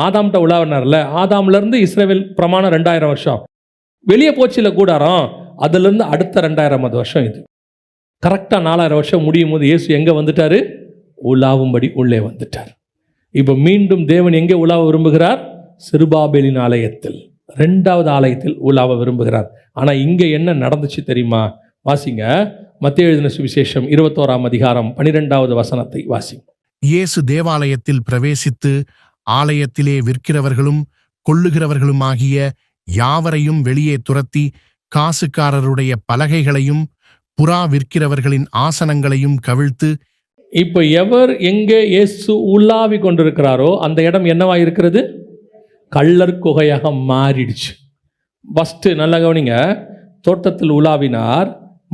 ஆதாம்கிட்ட உலாவினார்ல, ஆதாம்லேருந்து இஸ்ரவேல் பிரமாணம் 2000 வருஷம். வெளியே போச்சுல கூடாரம், அதுலேருந்து அடுத்த 2000வது வருஷம். இது கரெக்டாக 4000 வருஷம் முடியும் போது இயேசு எங்கே வந்துட்டார்? உலாவும்படி உள்ளே வந்துட்டார். இப்போ மீண்டும் தேவன் எங்கே உலாவ விரும்புகிறார்? சிறுபாபேலின் ஆலயத்தில், 2வது ஆலயத்தில் உலாவ விரும்புகிறார். ஆனால் இங்கே என்ன நடந்துச்சு தெரியுமா? வாசிங்க, மத்தேயு எழுதின சுவிசேஷம் 21ஆம் அதிகாரம் 12வது வசனத்தை வாசிங்க. இயேசு தேவாலயத்தில் பிரவேசித்து ஆலயத்திலே விற்கிறவர்களும் கொள்ளுகிறவர்களுமாகிய யாவரையும் வெளியே துரத்தி காசுக்காரருடைய பலகைகளையும் புறா விற்கிறவர்களின் ஆசனங்களையும் கவிழ்த்து. இப்போ எவர் எங்கே இயேசு உலாவி கொண்டிருக்கிறாரோ அந்த இடம் என்னவா இருக்கிறது? கள்ளர் குகையாக மாறிடுச்சு. ஃபஸ்ட்டு நல்லா கவனிங்க, தோட்டத்தில் உலாவினார்,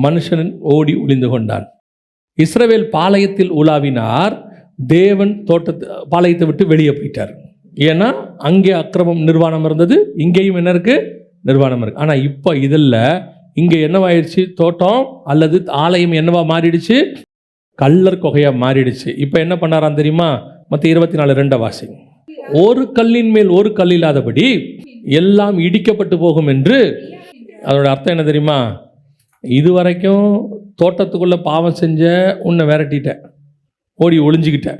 மனுஷன் ஓடி ஒளிந்து கொண்டான். இஸ்ரவேல் பாளையத்தில் உலாவினார், தேவன் பாளையத்தை விட்டு வெளியே போயிட்டார். ஏன்னா அங்கே அக்கிரமம் நிர்வாணம் இருந்தது, இங்கேயும் என்ன இருக்கு? நிர்வாணம் இருக்கு. ஆனால் இப்போ இதில் இங்கே என்னவாயிடுச்சு? தோட்டம் அல்லது ஆலயம் என்னவா மாறிடுச்சு? கள்ளர் குகையாக மாறிடுச்சு. இப்போ என்ன பண்ணாராம் தெரியுமா? மத்த 24:2 வாசிங்க. ஒரு கல்லின் மேல் ஒரு கல் இல்லாதபடி எல்லாம் இடிக்கப்பட்டு போகும் என்று. அதோட அர்த்தம் என்ன தெரியுமா? இதுவரைக்கும் தோட்டத்துக்குள்ள பாவம் செஞ்ச உன்னை விரட்டிட்ட, ஓடி ஒளிஞ்சிக்கிட்ட.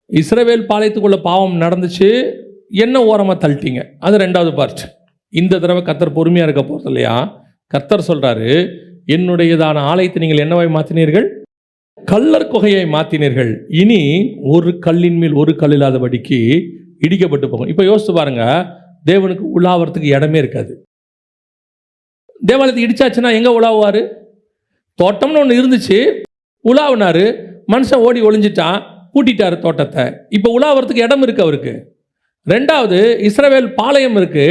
இஸ்ரவேல் பாளையத்துக்குள்ள பாவம் நடந்துச்சு, என்ன ஓரமாக தள்ளிட்டீங்க. அது ரெண்டாவது பார்ட். இந்த தடவை கர்த்தர் பொறுமையாக இருக்க போகிறது இல்லையா? கர்த்தர் சொல்கிறாரு, என்னுடையதான ஆலயத்தை நீங்கள் என்னவாய் மாற்றினீர்கள்? கல்லர் குகையை மாற்றினீர்கள். இனி ஒரு கல்லின் மேல் ஒரு கல் இல்லாதபடிக்கு இடிக்கப்பட்டு போகும். இப்போ யோசித்து பாருங்க, தேவனுக்கு உலாவறதுக்கு இடமே இருக்காது. தேவாலயத்தை இடிச்சாச்சுன்னா எங்கே உலாவுவார்? தோட்டம்னு ஒன்று இருந்துச்சு, உலாவினார், மனுஷன் ஓடி ஒளிஞ்சிட்டான், பூட்டிட்டார் தோட்டத்தை. இப்போ உலாவறதுக்கு இடம் இருக்கு அவருக்கு. ரெண்டாவது, இஸ்ரவேல் பாளையம் இருக்கு,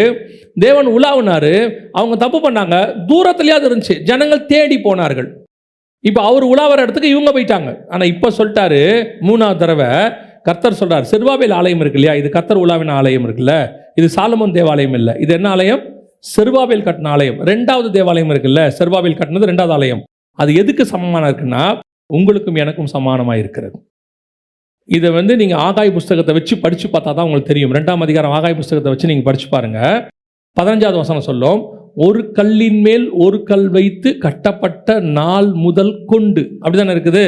தேவன் உலாவினார், அவங்க தப்பு பண்ணாங்க, தூரத்துலையாவது இருந்துச்சு, ஜனங்கள் தேடி போனார்கள். இப்போ அவர் உலாவற இடத்துக்கு இவங்க போயிட்டாங்க. ஆனால் இப்போ சொல்லிட்டாரு, மூணாவது தடவை கர்த்தர் சொல்றார், செருபாபேல் ஆலயம் இருக்கு இல்லையா, இது கர்த்தர் உலாவின ஆலயம் இருக்குல்ல, இது சாலமோன் தேவாலயம் இல்லை, இது என்ன ஆலயம்? செருபாபேல் கட்டின ஆலயம். ரெண்டாவது தேவாலயம் இருக்குல்ல, செருபாபேல் கட்டினது ரெண்டாவது ஆலயம். அது எதுக்கு சமமான இருக்குன்னா, உங்களுக்கும் எனக்கும் சமானமாக இருக்கிறது. இதை நீங்கள் ஆகாய் புஸ்தகத்தை வச்சு படித்து பார்த்தா தான் உங்களுக்கு தெரியும். 2ஆம் அதிகாரம் ஆகாய் புஸ்தகத்தை வச்சு நீங்கள் படித்து பாருங்க. 15வது வசனம் சொல்லும், ஒரு கல்லின் மேல் ஒரு கல் வைத்து கட்டப்பட்ட நாள் முதல் கொண்டு. அப்படிதானே இருக்குது.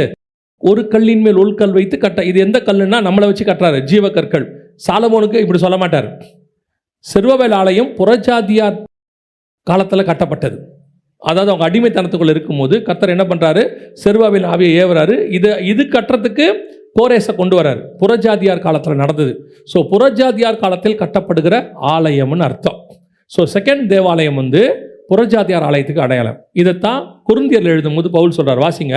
ஒரு கல்லின் மேல் ஒரு கல் வைத்து கட்ட. இது எந்த கல்லுன்னா நம்மளை வச்சு கட்டுறாரு, ஜீவக்கற்கள். சாலமோனுக்கு இப்படி சொல்ல மாட்டார். செருபாபேல் ஆலயம் புறஜாதியார் காலத்தில் கட்டப்பட்டது. அதாவது அவங்க அடிமைத்தனத்துக்குள்ள இருக்கும்போது கர்த்தர் என்ன பண்றாரு, செருபாபேல் ஆவியை ஏவுறாரு. இது கட்டுறதுக்கு கோரேசை கொண்டு வராரு. புறஜாதியார் காலத்தில் நடந்தது. ஸோ புறஜாதியார் காலத்தில் கட்டப்படுகிற ஆலயம்னு அர்த்தம். ஸோ செகண்ட் தேவாலயம் புறஜாதியார் ஆலயத்துக்கு அடையாளம். இதைத்தான் கொரிந்தியர் எழுதும்போது பவுல் சொல்றார். வாசிங்க,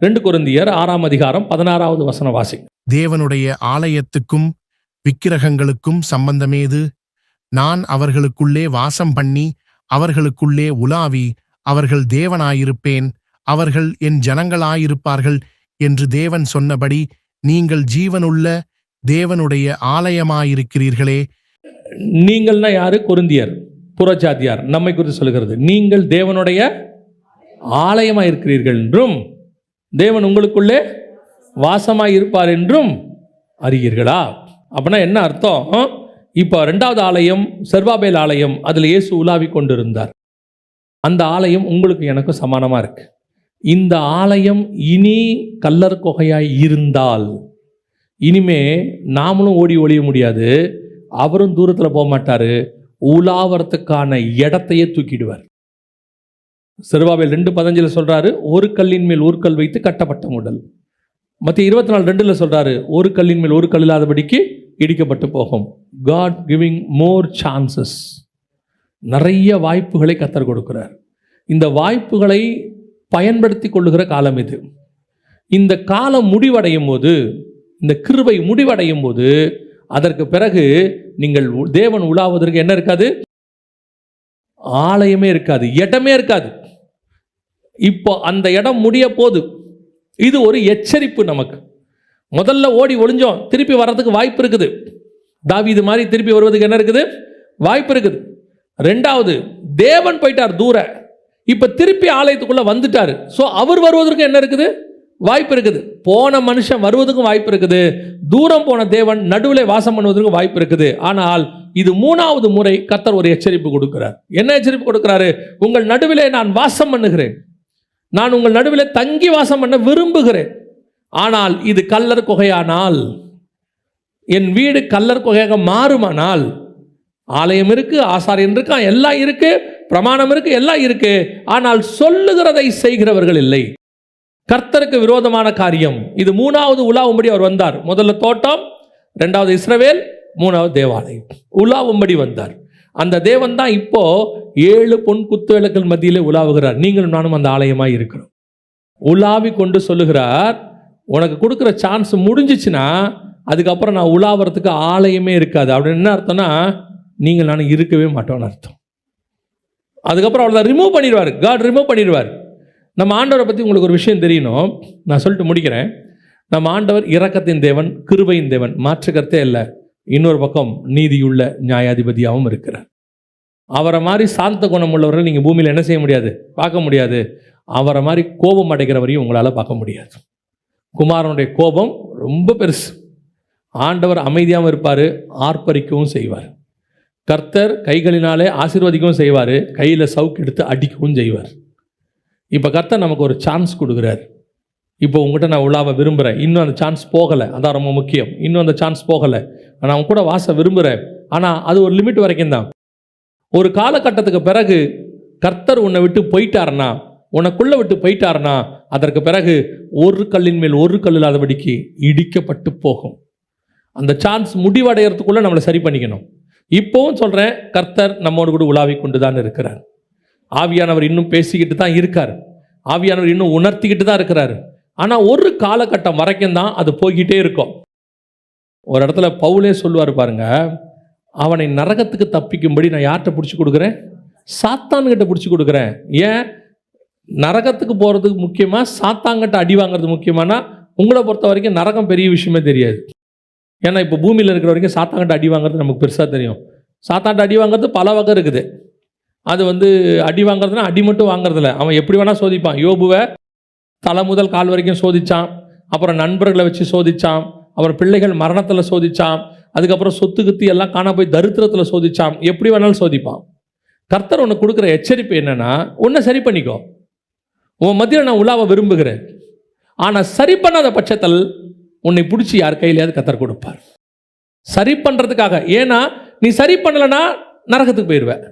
2 கொரிந்தியர் 6ஆம் அதிகாரம் 16வது வசனம் வாசிங்க. தேவனுடைய ஆலயத்துக்கும் விக்கிரகங்களுக்கும் சம்பந்தமேது? நான் அவர்களுக்குள்ளே வாசம் பண்ணி அவர்களுக்குள்ளே உலாவி அவர்கள் தேவனாயிருப்பேன், அவர்கள் என் ஜனங்களாயிருப்பார்கள் என்று தேவன் சொன்னபடி நீங்கள் ஜீவனுள்ள தேவனுடைய ஆலயமாயிருக்கிறீர்களே. நீங்கள்னா யாரு? கொரிந்தியர், புறஜாதியார். நம்மை குறித்து சொல்லுகிறது, நீங்கள் தேவனுடைய ஆலயமாயிருக்கிறீர்கள் என்றும் தேவன் உங்களுக்குள்ளே வாசமாய் இருப்பார் என்றும் அறியீர்களா? அப்படின்னா என்ன அர்த்தம்? இப்போ 2வது ஆலயம் செருபாபேல் ஆலயம், அதில் இயேசு உலாவி கொண்டிருந்தார். அந்த ஆலயம் உங்களுக்கு எனக்கும் சமானமாக இருக்கு. இந்த ஆலயம் இனி கல்லர் குகையாய் இருந்தால், இனிமே நாமளும் ஓடி ஒளிய முடியாது, அவரும் தூரத்தில் போக மாட்டார், உலாவறதுக்கான இடத்தையே தூக்கிடுவார். செருபாபேல் 2:15 சொல்றாரு, ஒரு கல்லின் மேல் ஒரு கல் வைத்து கட்டப்பட்ட உடல். மத்திய 24:2 சொல்றாரு, ஒரு கல்லின் மேல் ஒரு கல் இல்லாதபடிக்கு இடிக்கப்பட்டு போகும். God giving more chances. நிறைய வாய்ப்புகளை கர்த்தர் கொடுக்கிறார். இந்த வாய்ப்புகளை பயன்படுத்தி கொள்ளுகிற காலம் இது. இந்த காலம் முடிவடையும் போது, இந்த கிருபை முடிவடையும் போது, அதற்கு பிறகு நீங்கள் தேவன் உலாவதற்கு என்ன இருக்காது? ஆலயமே இருக்காது, இடமே இருக்காது. இப்போ அந்த இடம் முடிய போது. இது ஒரு எச்சரிப்பு நமக்கு. முதல்ல ஓடி ஒளிஞ்சோம், திருப்பி வர்றதுக்கு வாய்ப்பு இருக்குது. தாவீது மாதிரி திருப்பி வருவதுக்கு என்ன இருக்குது? வாய்ப்பு இருக்குது. ரெண்டாவது, தேவன் போயிட்டார் தூர, இப்ப திருப்பி ஆலயத்துக்குள்ள வந்துட்டாரு. ஸோ அவர் வருவதற்கு என்ன இருக்குது? வாய்ப்பு இருக்குது. போன மனுஷன் வருவதற்கும் வாய்ப்பு இருக்குது. தூரம் போன தேவன் நடுவில் வாசம் பண்ணுவதற்கும் வாய்ப்பு இருக்குது. ஆனால் இது 3வது முறை கர்த்தர் ஒரு எச்சரிப்பு கொடுக்கிறார். என்ன எச்சரிப்பு கொடுக்கிறாரு? உங்கள் நடுவிலே நான் வாசம் பண்ணுகிறேன், நான் உங்கள் நடுவில் தங்கி வாசம் பண்ண விரும்புகிறேன். ஆனால் இது கல்லர் குகையானால், என் வீடு கல்லர் குகையாக மாறுமானால், ஆலயம் இருக்கு, ஆசாரியன் இருக்கான், எல்லாம் இருக்கு, பிரமாணம் இருக்கு, எல்லாம் இருக்கு, ஆனால் சொல்லுகிறதை செய்கிறவர்கள் இல்லை. கர்த்தருக்கு விரோதமான காரியம். இது 3வது உலாவும்படி அவர் வந்தார். முதல்ல தோட்டம், 2வது இஸ்ரவேல், 3வது தேவாலயம். உலாவும்படி வந்தார். அந்த தேவன் தான் இப்போ 7 பொன் குத்துவிளக்குகள் மத்தியிலே உலாவுகிறார். நீங்களும் நானும் அந்த ஆலயமாய் இருக்கிறோம். உலாவி கொண்டு சொல்லுகிறார், உனக்கு கொடுக்குற சான்ஸ் முடிஞ்சிச்சுன்னா அதுக்கப்புறம் நான் உலாவறதுக்கு ஆலயமே இருக்காது. அப்படின்னு என்ன அர்த்தம்னா, நீங்கள் நானும் இருக்கவே மாட்டோம்னு அர்த்தம். அதுக்கப்புறம் அவளை ரிமூவ் பண்ணிடுவார். காட் ரிமூவ் பண்ணிடுவார். நம்ம ஆண்டவரை பற்றி உங்களுக்கு ஒரு விஷயம் தெரியணும், நான் சொல்லிட்டு முடிக்கிறேன். நம்ம ஆண்டவர் இரக்கத்தின் தேவன், கிருபையின் தேவன், மாற்று கருத்தே இல்லை. இன்னொரு பக்கம் நீதியுள்ள நியாயாதிபதியாகவும் இருக்கிறார். அவரை மாதிரி சாந்த குணம் உள்ளவர்கள் நீங்கள் பூமியில் என்ன செய்ய முடியாது? பார்க்க முடியாது. அவரை மாதிரி கோபம் அடைகிறவரையும் உங்களால் பார்க்க முடியாது. குமாரனுடைய கோபம் ரொம்ப பெருசு. ஆண்டவர் அமைதியாகவும் இருப்பார், ஆர்ப்பரிக்கவும் செய்வார். கர்த்தர் கைகளினாலே ஆசீர்வதிக்கவும் செய்வார், கையில் சவுக்கு எடுத்து அடிக்கவும் செய்வார். இப்போ கர்த்தர் நமக்கு ஒரு சான்ஸ் கொடுக்குறார். இப்போ உங்கள்கிட்ட நான் உலாவ விரும்புகிறேன், இன்னும் அந்த சான்ஸ் போகலை, அதான் ரொம்ப முக்கியம். இன்னும் அந்த சான்ஸ் போகலை, நான் அவங்க கூட வாச விரும்புகிறேன். ஆனால் அது ஒரு லிமிட் வரைக்கும் தான். ஒரு காலகட்டத்துக்கு பிறகு கர்த்தர் உன்னை விட்டு போயிட்டாருன்னா, உனக்குள்ளே விட்டு போயிட்டாருன்னா, அதற்கு பிறகு ஒரு கல்லின் மேல் ஒரு கல் இல்லாதபடிக்கு இடிக்கப்பட்டு போகும். அந்த சான்ஸ் முடிவடைகிறதுக்குள்ளே நம்மளை சரி பண்ணிக்கணும். இப்போவும் சொல்கிறேன், கர்த்தர் நம்மோடு கூட உலாவி கொண்டு தான் இருக்கிறார். ஆவியானவர் இன்னும் பேசிக்கிட்டு தான் இருக்கார், ஆவியானவர் இன்னும் உணர்த்திக்கிட்டு தான் இருக்கிறார். ஆனால் ஒரு காலகட்டம் வரைக்கும் தான் அது போய்கிட்டே இருக்கும். ஒரு இடத்துல பவுலே சொல்லுவார் பாருங்க, அவனை நரகத்துக்கு தப்பிக்கும்படி நான் யார்கிட்ட பிடிச்சி கொடுக்குறேன்? சாத்தான்கிட்ட பிடிச்சி கொடுக்குறேன். ஏன் நரகத்துக்கு போகிறதுக்கு முக்கியமாக சாத்தான்கிட்ட அடி வாங்கிறது முக்கியமானா, உங்களை பொறுத்த வரைக்கும் நரகம் பெரிய விஷயமே தெரியாது. ஏன்னா இப்போ பூமியில் இருக்கிற வரைக்கும் சாத்தான்கிட்ட அடி வாங்கிறது நமக்கு பெருசாக தெரியும். சாத்தான்கிட்ட அடி வாங்கிறது பல வகை இருக்குது. அது அடி வாங்கிறதுனா அடி மட்டும் வாங்குறதில்ல, அவன் எப்படி வேணால் சோதிப்பான். யோபுவை தலை முதல் கால் வரைக்கும் சோதித்தான், அப்புறம் நண்பர்களை வச்சு சோதித்தான், அப்புறம் பிள்ளைகள் மரணத்தில் சோதித்தான், அதுக்கப்புறம் சொத்து கித்து எல்லாம் காண போய் தரித்திரத்தில் சோதித்தான். எப்படி வேணாலும் சோதிப்பான். கர்த்தர் உனக்கு கொடுக்குற எச்சரிப்பு என்னன்னா, உன்னை சரி பண்ணிக்கோ. உன் மத்தியில் நான் உலாவ விரும்புகிறேன், ஆனால் சரி பண்ணாத பட்சத்தில் உன்னை பிடிச்சி யார் கையிலையாவது கர்த்தர் கொடுப்பார், சரி பண்ணுறதுக்காக. ஏன்னா நீ சரி பண்ணலைன்னா நரகத்துக்கு போயிடுவேன்.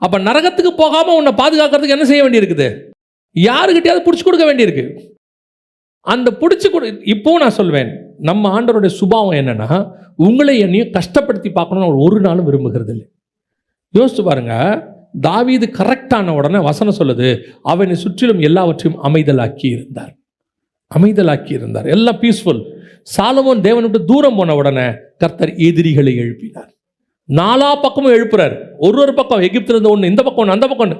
அப்போ நரகத்துக்கு போகாமல் உன்னை பாதுகாக்கிறதுக்கு என்ன செய்ய வேண்டியிருக்குது? யாருக்கிட்டையாவது பிடிச்சி கொடுக்க வேண்டியிருக்கு. அந்த பிடிச்சி கொடு. இப்போவும் நான் சொல்வேன், நம்ம ஆண்டவருடைய சுபாவம் என்னன்னா, உங்களை என்னையும் கஷ்டப்படுத்தி பார்க்கணும்னு ஒரு நாளும் விரும்புகிறது இல்லை. யோசிச்சு பாருங்க, தாவீது கரெக்டான உடனே வசனம் சொல்லுது, அவனை சுற்றிலும் எல்லாவற்றையும் அமைதலாக்கி இருந்தார், அமைதலாக்கி இருந்தார், எல்லாம் பீஸ்ஃபுல். சாலமோன் தேவனை விட்டு தூரம் போன உடனே கர்த்தர் எதிரிகளை எழுப்பினார். நாலா பக்கமும் எழுப்புறார். ஒரு பக்கம் எகிப்துல இருந்து ஒன்று, இந்த பக்கம் ஒன்று, அந்த பக்கம் ஒன்று.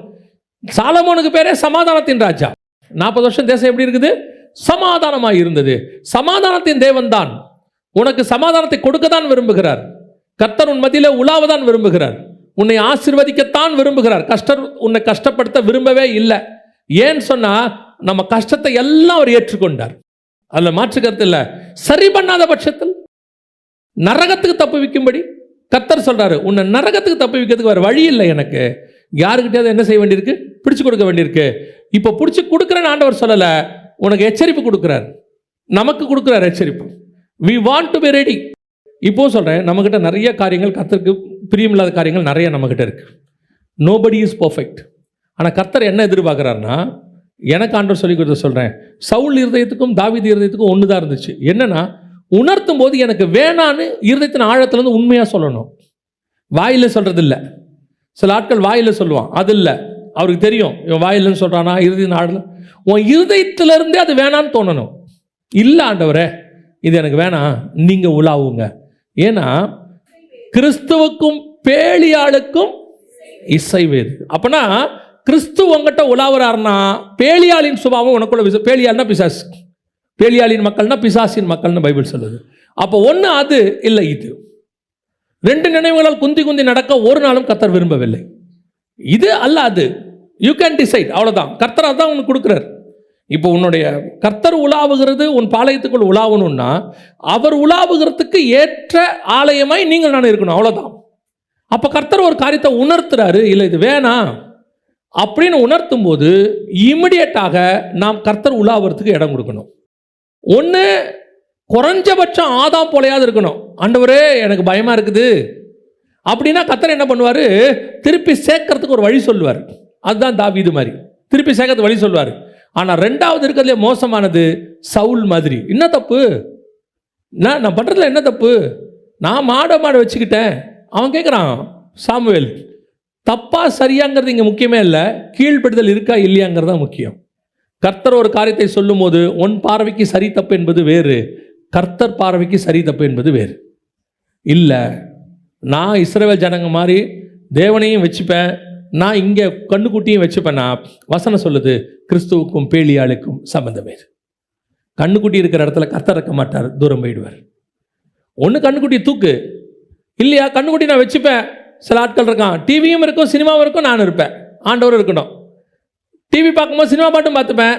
சாலமோனுக்கு பேரே சமாதானத்தின் ராஜா. 40 வருஷம் தேசம் எப்படி இருக்குது? சமாதானமாக இருந்தது. சமாதானத்தின் தேவன் தான் உனக்கு சமாதானத்தை கொடுக்கத்தான் விரும்புகிறார். கர்த்தர் உன் மத்தியில் உலாவதான் விரும்புகிறார், உன்னை ஆசீர்வதிக்கத்தான் விரும்புகிறார். உன்னை கஷ்டப்படுத்த விரும்பவே இல்லை. ஏன்னு சொன்னா, நம்ம கஷ்டத்தை எல்லாம் அவர் ஏற்றுக்கொண்டார், அதில் மாற்று கருத்து இல்லை. சரி பண்ணாத பட்சத்தில் நரகத்துக்கு தப்பு வைக்கும்படி கர்த்தர் சொல்றாரு, உன்னை நரகத்துக்கு தப்பு வைக்கிறதுக்கு வேறு வழி இல்லை. எனக்கு யாருக்கிட்டையாவது என்ன செய்ய வேண்டியிருக்கு? பிடிச்சு கொடுக்க வேண்டியிருக்கு. இப்போ பிடிச்சி கொடுக்குறேன்னு ஆண்டவர் சொல்லலை, உனக்கு எச்சரிப்பு கொடுக்குறார், நமக்கு கொடுக்குறார் எச்சரிப்பு. we want to be ready. இப்போ சொல்கிறேன், நம்மக்கிட்ட நிறைய காரியங்கள், கர்த்தருக்கு பிரியமில்லாத காரியங்கள் நிறைய நம்மக்கிட்ட இருக்கு. nobody is perfect. ஆனால் கர்த்தர் என்ன எதிர்பார்க்குறாருன்னா, எனக்கு ஆண்டவர் சொல்லி கொடுத்து சொல்கிறேன், சவுல் இருதயத்துக்கும் தாவீது இருதயத்துக்கும் ஒன்று தான் இருந்துச்சு. என்னன்னா, உணர்த்தும் போது எனக்கு வேணான்னு இருதயத்தின் ஆழத்துலேருந்து உண்மையாக சொல்லணும். வாயில் சொல்கிறது இல்லை. சில ஆட்கள் வாயில் சொல்லுவான், அது இல்லை. அவருக்கு தெரியும் இவன் வாயில்னு சொல்கிறானா இருதயத்தின் ஆழத்தில். உன் இருதயத்திலிருந்தே அது வேணான்னு தோணணும். இல்லை ஆண்டவரே, இது எனக்கு வேணாம், நீங்கள் உலாவுங்க. ஏன்னா கிறிஸ்துவுக்கும் பேலியாளுக்கும் இசைவேது. அப்போனா கிறிஸ்து உங்ககிட்ட உலாவுறாருன்னா, பேலியாளின் சுபாவம் உனக்குள்ள. பேலியாள்னா பிசாசு, பேலியாளின் மக்கள்னா பிசாசின் மக்கள்னு பைபிள் சொல்லுது. அப்போ ஒன்று அது, இல்லை இது. ரெண்டு நினைவுகளால் குந்தி குந்தி நடக்க ஒரு நாளும் கர்த்தர் விரும்பவில்லை. இது அல்ல அது, யூ கேன் டிசைட், அவ்வளோதான். கர்த்தர் அதான் உனக்கு கொடுக்குறார். இப்போ உன்னுடைய கர்த்தர் உலாவுகிறது, உன் பாளையத்துக்குள் உலாவணும்னா அவர் உலாவுகிறதுக்கு ஏற்ற ஆலயமாய் நீங்கள் நான் இருக்கணும், அவ்வளோதான். அப்போ கர்த்தர் ஒரு காரியத்தை உணர்த்துறாரு, இல்லை இது வேணாம் அப்படின்னு உணர்த்தும் போது இமிடியேட்டாக நாம் கர்த்தர் உலாவுறதுக்கு இடம் கொடுக்கணும். ஒன்று குறைஞ்சபட்சம் ஆதாம் போலையாவது இருக்கணும். ஆண்டவரே எனக்கு பயமாக இருக்குது அப்படின்னா கர்த்தர் என்ன பண்ணுவார்? திருப்பி சேர்க்கறதுக்கு ஒரு வழி சொல்லுவார். அதுதான் தாவீது மாதிரி திருப்பி சேர்க்கறதுக்கு வழி சொல்லுவார். ஆனால் ரெண்டாவது இருக்கிறதுலே மோசமானது சவுல் மாதிரி. என்ன தப்பு? நான் பண்ணுறதுல என்ன தப்பு? நான் மாட வச்சுக்கிட்டேன். அவன் கேட்குறான், சாமுவேல் தப்பா சரியாங்கிறது இங்கே முக்கியமே இல்லை, கீழ்ப்படுதல் இருக்கா இல்லையாங்கிறது தான் முக்கியம். கர்த்தர் ஒரு காரியத்தை சொல்லும் போது உன் பார்வைக்கு சரி தப்பு என்பது வேறு, கர்த்தர் பார்வைக்கு சரி தப்பு என்பது வேறு. இல்லை நான் இஸ்ரவேல் ஜனங்க மாதிரி தேவனையும் வச்சுப்பேன், நான் இங்கே கண்ணுக்குட்டியும் வச்சுப்பேன்னா வசனம் சொல்லுது கிறிஸ்துவுக்கும் பேலியாளுக்கும் சம்பந்தம் வேறு. கண்ணுக்குட்டி இருக்கிற இடத்துல கர்த்தர் இருக்க மாட்டார், தூரம் போயிடுவார். ஒன்று கண்ணுக்குட்டி தூக்கு, இல்லையா கண்ணுக்குட்டி நான் வச்சுப்பேன். சில ஆட்கள் இருக்கான், டிவியும் இருக்கும் சினிமாவும் இருக்கும், நான் இருப்பேன், ஆண்டவரும் இருக்கணும். டிவி பார்க்கும்போது சினிமா பாட்டும் பார்த்துப்பேன்,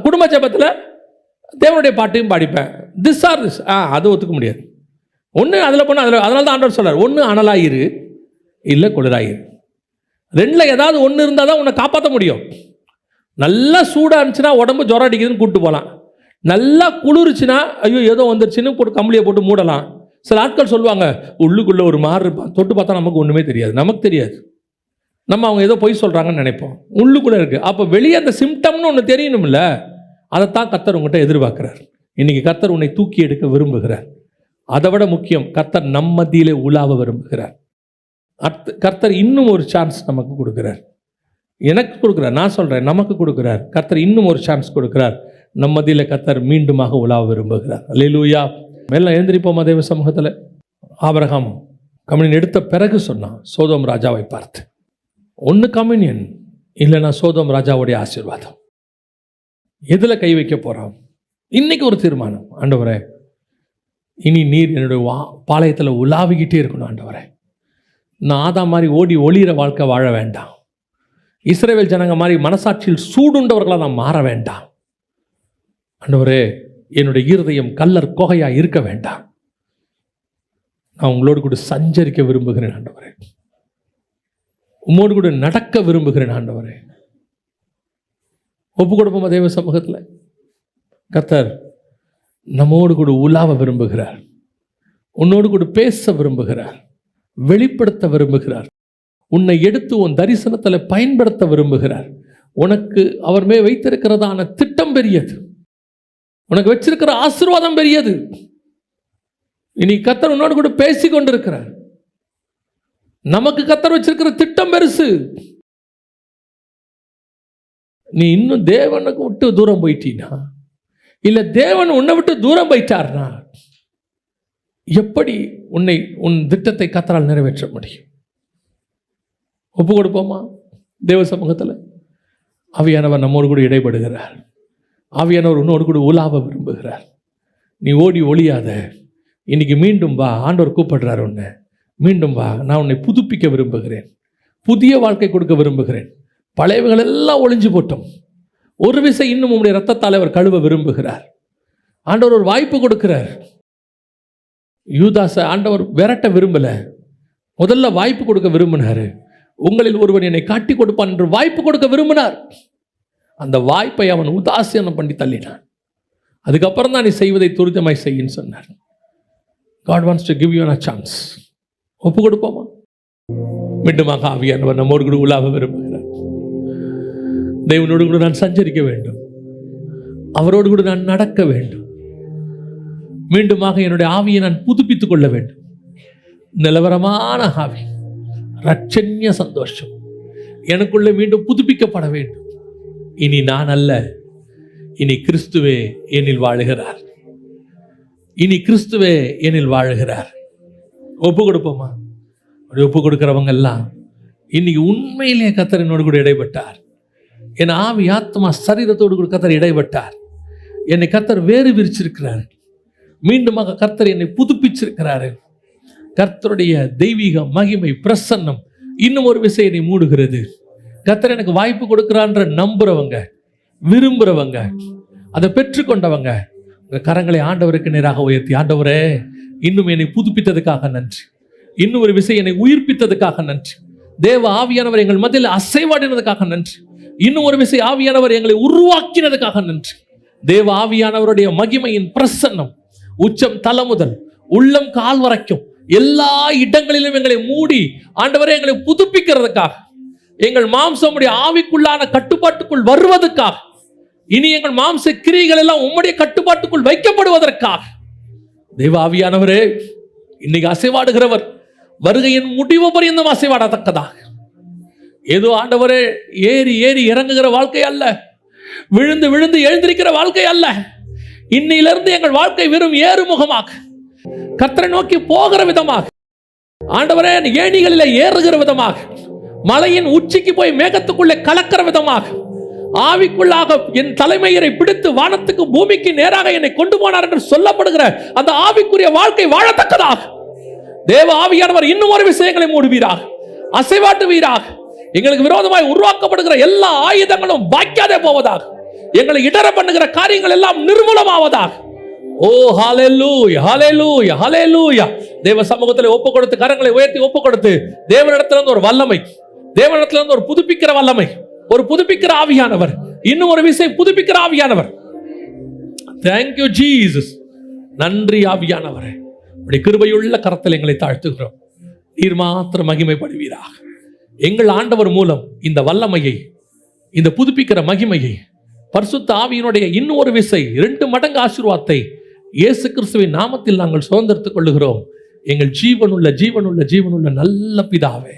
குடும்ப ஜெபத்தில் தேவனுடைய பாட்டையும் பாடிப்பேன். திஸ் அது ஒத்துக்க முடியாது. ஒன்று அதில் போனால் அதில், அதனால தான் ஆண்டவர் சொல்றார், ஒன்று அனலாயிரு, இல்லை குளிராயிரு. ரெண்டில் ஏதாவது ஒன்று இருந்தால் தான் உன்னை காப்பாற்ற முடியும். நல்லா சூடாக இருந்துச்சுன்னா உடம்பு ஜுரம் அடிக்குதுன்னு கூப்பிட்டு போகலாம். நல்லா குளிர்ச்சுன்னா ஐயோ ஏதோ வந்துருச்சுன்னு போட்டு கம்பளியை போட்டு மூடலாம். சில ஆட்கள் சொல்லுவாங்க உள்ளுக்குள்ளே ஒரு மாறு இருப்பான், தொட்டு பார்த்தா நமக்கு ஒன்றுமே தெரியாது. நமக்கு தெரியாது, நம்ம அவங்க ஏதோ பொய் சொல்கிறாங்கன்னு நினைப்போம். உள்ளுக்குள்ளே இருக்குது. அப்போ வெளியே அந்த சிம்டம்னு ஒன்று தெரியணும்ல, அதைத்தான் கர்த்தர் உங்கள்கிட்ட எதிர்பார்க்குறார். இன்றைக்கி கர்த்தர் உன்னை தூக்கி எடுக்க விரும்புகிறார். அதை விட முக்கியம், கர்த்தர் நம்ம மத்தியிலே உலாவ விரும்புகிறார். கர்த்தர் இன்னும் ஒரு சான்ஸ் நமக்கு கொடுக்குறார். எனக்கு கொடுக்குறார், நான் சொல்கிறேன், நமக்கு கொடுக்குறார். கர்த்தர் இன்னும் ஒரு சான்ஸ் கொடுக்குறார். நம்ம மத்தியில் கர்த்தர் மீண்டுமாக உலாவ விரும்புகிறார். அல்லேலூயா. மேலே எழுந்திரிப்போம் தேவ சமூகத்தில். ஆபிரகாம் கம்யூனியன் எடுத்த பிறகு சொன்னான் சோதோம் ராஜாவை பார்த்து, ஒன்று கம்யூனியன் இல்லைன்னா சோதோம் ராஜாவுடைய ஆசீர்வாதம். எதில் கை வைக்க போகிறோம்? இன்னைக்கு ஒரு தீர்மானம். ஆண்டவரே, இனி நீர் என்னுடைய பாளையத்தில் உலாவிக்கிட்டே இருக்கணும். ஆண்டவரே, நான் ஆதா மாதிரி ஓடி ஒளிகிற வாழ்க்கை வாழ வேண்டாம். இஸ்ரவேல் ஜனங்க மாதிரி மனசாட்சியில் சூடுண்டவர்களாக நான் மாற வேண்டாம். ஆண்டவரே, என்னுடைய இருதயம் கல்லர் கோகையாக இருக்க வேண்டாம். நான் உங்களோடு கூட சஞ்சரிக்க விரும்புகிறேன் ஆண்டவரே. உம்மோடு கூட நடக்க விரும்புகிறேன் ஆண்டவரே. ஒப்பு கொடுப்போம் தேவ சமூகத்தில். கர்த்தர் நம்மோடு கூட உலாவ விரும்புகிறார். உன்னோடு கூட பேச விரும்புகிறார், வெளிப்படுத்த விரும்புகிறார். உன்னை எடுத்து உன் தரிசனத்தில் பயன்படுத்த விரும்புகிறார். உனக்கு அவர் மேல் வைத்திருக்கிறதான திட்டம் பெரியது. உனக்கு வச்சிருக்கிற ஆசீர்வாதம் பெரியது. இனி கர்த்தர் உன்னோடு கூட பேசி கொண்டிருக்கிறார். நமக்கு கர்த்தர் வச்சிருக்கிற திட்டம் பெருசு. நீ இன்னும் தேவனுக்கு விட்டு தூரம் போயிட்டீனா, இல்ல தேவன் உன்னை விட்டு தூரம் போயிட்டார்னா, எப்படி உன் திட்டத்தை கர்த்தரால் நிறைவேற்ற முடியும்? ஒப்பு கொடுப்போமா தேவ சமூகத்தில்? ஆவியானவர் நம்மோடு கூட இடைப்படுகிறார். ஆவியானவர் உன்னோடு கூட உலாவ விரும்புகிறார். நீ ஓடி ஒளியாத. இன்னைக்கு மீண்டும் வா. ஆண்டவர் கூப்பிடுறார் உன்னை. மீண்டும் வா. நான் உன்னை புதுப்பிக்க விரும்புகிறேன். புதிய வாழ்க்கை கொடுக்க விரும்புகிறேன். பழையவைகள் எல்லாம் ஒளிஞ்சு போட்டோம். ஒரு விசை இன்னும் உங்களுடைய ரத்தத்தால் அவர் கழுவ விரும்புகிறார். ஆண்டவர் ஒரு வாய்ப்பு கொடுக்கிறார். யூதாச ஆண்டவர் விரட்ட விரும்பல, முதல்ல வாய்ப்பு கொடுக்க விரும்பினார். உங்களில் ஒருவன் என்னை காட்டி கொடுப்பான் என்று வாய்ப்பு கொடுக்க விரும்பினார். அந்த வாய்ப்பை அவன் உதாசீனம் பண்ணி தள்ளினான். அதுக்கப்புறம் தான் நீ செய்வதை துரிதமாய் செய்யின்னு சொன்னார். God wants to give you a chance. ஒப்பு கொடுப்போமா? மீண்டுமாக ஆவியானவர் நம்மோடு கூட உலாவ விரும்புகிறார். தேவனோடு கூட நான் சஞ்சரிக்க வேண்டும். அவரோடு கூட நான் நடக்க வேண்டும். மீண்டுமாக என்னுடைய ஆவியை நான் புதுப்பித்துக் கொள்ள வேண்டும். நிலவரமான ஆவி, ரட்சண்ய சந்தோஷம் எனக்குள்ளே மீண்டும் புதுப்பிக்கப்பட வேண்டும். இனி நான் அல்ல, இனி கிறிஸ்துவே என்னில் வாழுகிறார். இனி கிறிஸ்துவே என்னில் வாழுகிறார். ஒப்பு கொடுப்போமா? அப்படி ஒப்பு கொடுக்கிறவங்க எல்லாம் இன்னைக்கு உண்மையிலேயே கர்த்தர் என்னோடு கூட இடைப்பட்டார். என் ஆவி ஆத்மா சரீரத்தோடு கூட கர்த்தர் இடைப்பட்டார். என்னை கர்த்தர் வேறு விரிச்சிருக்கிறார். மீண்டுமாக கர்த்தர் என்னை புதுப்பிச்சிருக்கிறாரு. கர்த்தருடைய தெய்வீக மகிமை பிரசன்னம் இன்னும் ஒரு விஷயம் என்னை மூடுகிறது. கர்த்தர் எனக்கு வாய்ப்பு கொடுக்கிறான்ற நம்புறவங்க, விரும்புறவங்க, அதை பெற்றுக்கொண்டவங்க உங்க கரங்களை ஆண்டவருக்கு நேராக உயர்த்தி, ஆண்டவரே இன்னும் என்னை புதுப்பித்ததுக்காக நன்றி. இன்னும் ஒரு விஷயம் என்னை உயிர்ப்பித்ததுக்காக நன்றி. தேவ ஆவியானவர் எங்கள் மத்தியில் அசைவாடினதுக்காக நன்றி. இன்னும் ஒரு விஷயம், ஆவியானவர் எங்களை உருவாக்கினதுக்காக நன்றி. தேவ ஆவியானவருடைய மகிமையின் பிரசன்னம் உச்சம் தலை முதல் உள்ளம் கால் வரைக்கும் எல்லா இடங்களிலும் எங்களை மூடி ஆண்டவரே எங்களை புதுப்பிக்கிறதுக்காக, எங்கள் மாம்சமுடைய ஆவிக்குள்ளான கட்டுப்பாட்டுக்குள் வருவதற்காக, இனி எங்கள் மாம்ச கிரியைகள் எல்லாம் உம்முடைய கட்டுப்பாட்டுக்குள் வைக்கப்படுவதற்காக தேவ ஆவியானவரே இன்னைக்கு அசைவாடுகிறவர் வருகையின் முடிவு பரியந்தம் அசைவாடத்தக்கதாக. ஏதோ ஆண்டவரே ஏறி ஏறி இறங்குகிற வாழ்க்கை அல்ல, விழுந்து விழுந்து எழுந்திருக்கிற வாழ்க்கை அல்ல. இன்னிலிருந்து எங்கள் வாழ்க்கை வெறும் ஏறுமுகமாக கர்த்தரை நோக்கி போகிற விதமாக, ஆண்டவரே ஏணிகளில் ஏறுகிற விதமாக, மலையின் உச்சிக்கு போய் மேகத்துக்குள்ளே கலக்கிற விதமாக, ஆவிக்குள்ளாக என் தலைமையரை பிடித்து வானத்துக்கு பூமிக்கு நேராக என்னை கொண்டு போனார் என்று சொல்லப்படுகிற அந்த ஆவிக்குரிய வாழ்க்கை வாழத்தக்கதாக தேவ ஆவியானவர் இன்னும் ஒரு விஷயங்களை மூடுவீராக, அசைவாட்டுவீராக. எங்களுக்கு விரோதமாய் உருவாக்கப்படுகிற எல்லா ஆயுதங்களும் வாய்க்காதே போவதாக, எங்களை இடர பண்ணுகிற காரியங்கள் எல்லாம் நிர்மூலமாவதாக. ஓ ஹalleluya, ஹalleluya, ஹalleluya. தேவ சமூகத்தில் ஒப்பு கொடுத்து கரங்களை உயர்த்தி ஒப்பு கொடுத்து தேவனிடத்துல இருந்து ஒரு வல்லமை, தேவனிடத்துல இருந்து ஒரு புதுப்பிக்கிற வல்லமை, ஒரு புதுப்பிக்கிற ஆவியானவர், இன்னும் ஒரு விசை புதுப்பிக்கிற ஆவியானவர். Thank you Jesus. நன்றி ஆவியானவரே. உடைய கிருபையுள்ள கரத்தில் எங்களை தாழ்த்துகிறோம். நீர் மாத்திரம் மகிமைப்படுவீராக. எங்கள் ஆண்டவர் மூலம் இந்த வல்லமையை, இந்த புதுப்பிக்கிற மகிமையை, பரிசுத்த ஆவியினுடைய இன்னும் ஒரு விசை 2 மடங்கு ஆசீர்வாதத்தை இயேசு கிறிஸ்துவின் நாமத்தில் நாங்கள் சுதந்திரத்துக் கொள்ளுகிறோம். எங்கள் ஜீவனுள்ள நல்ல பிதாவே.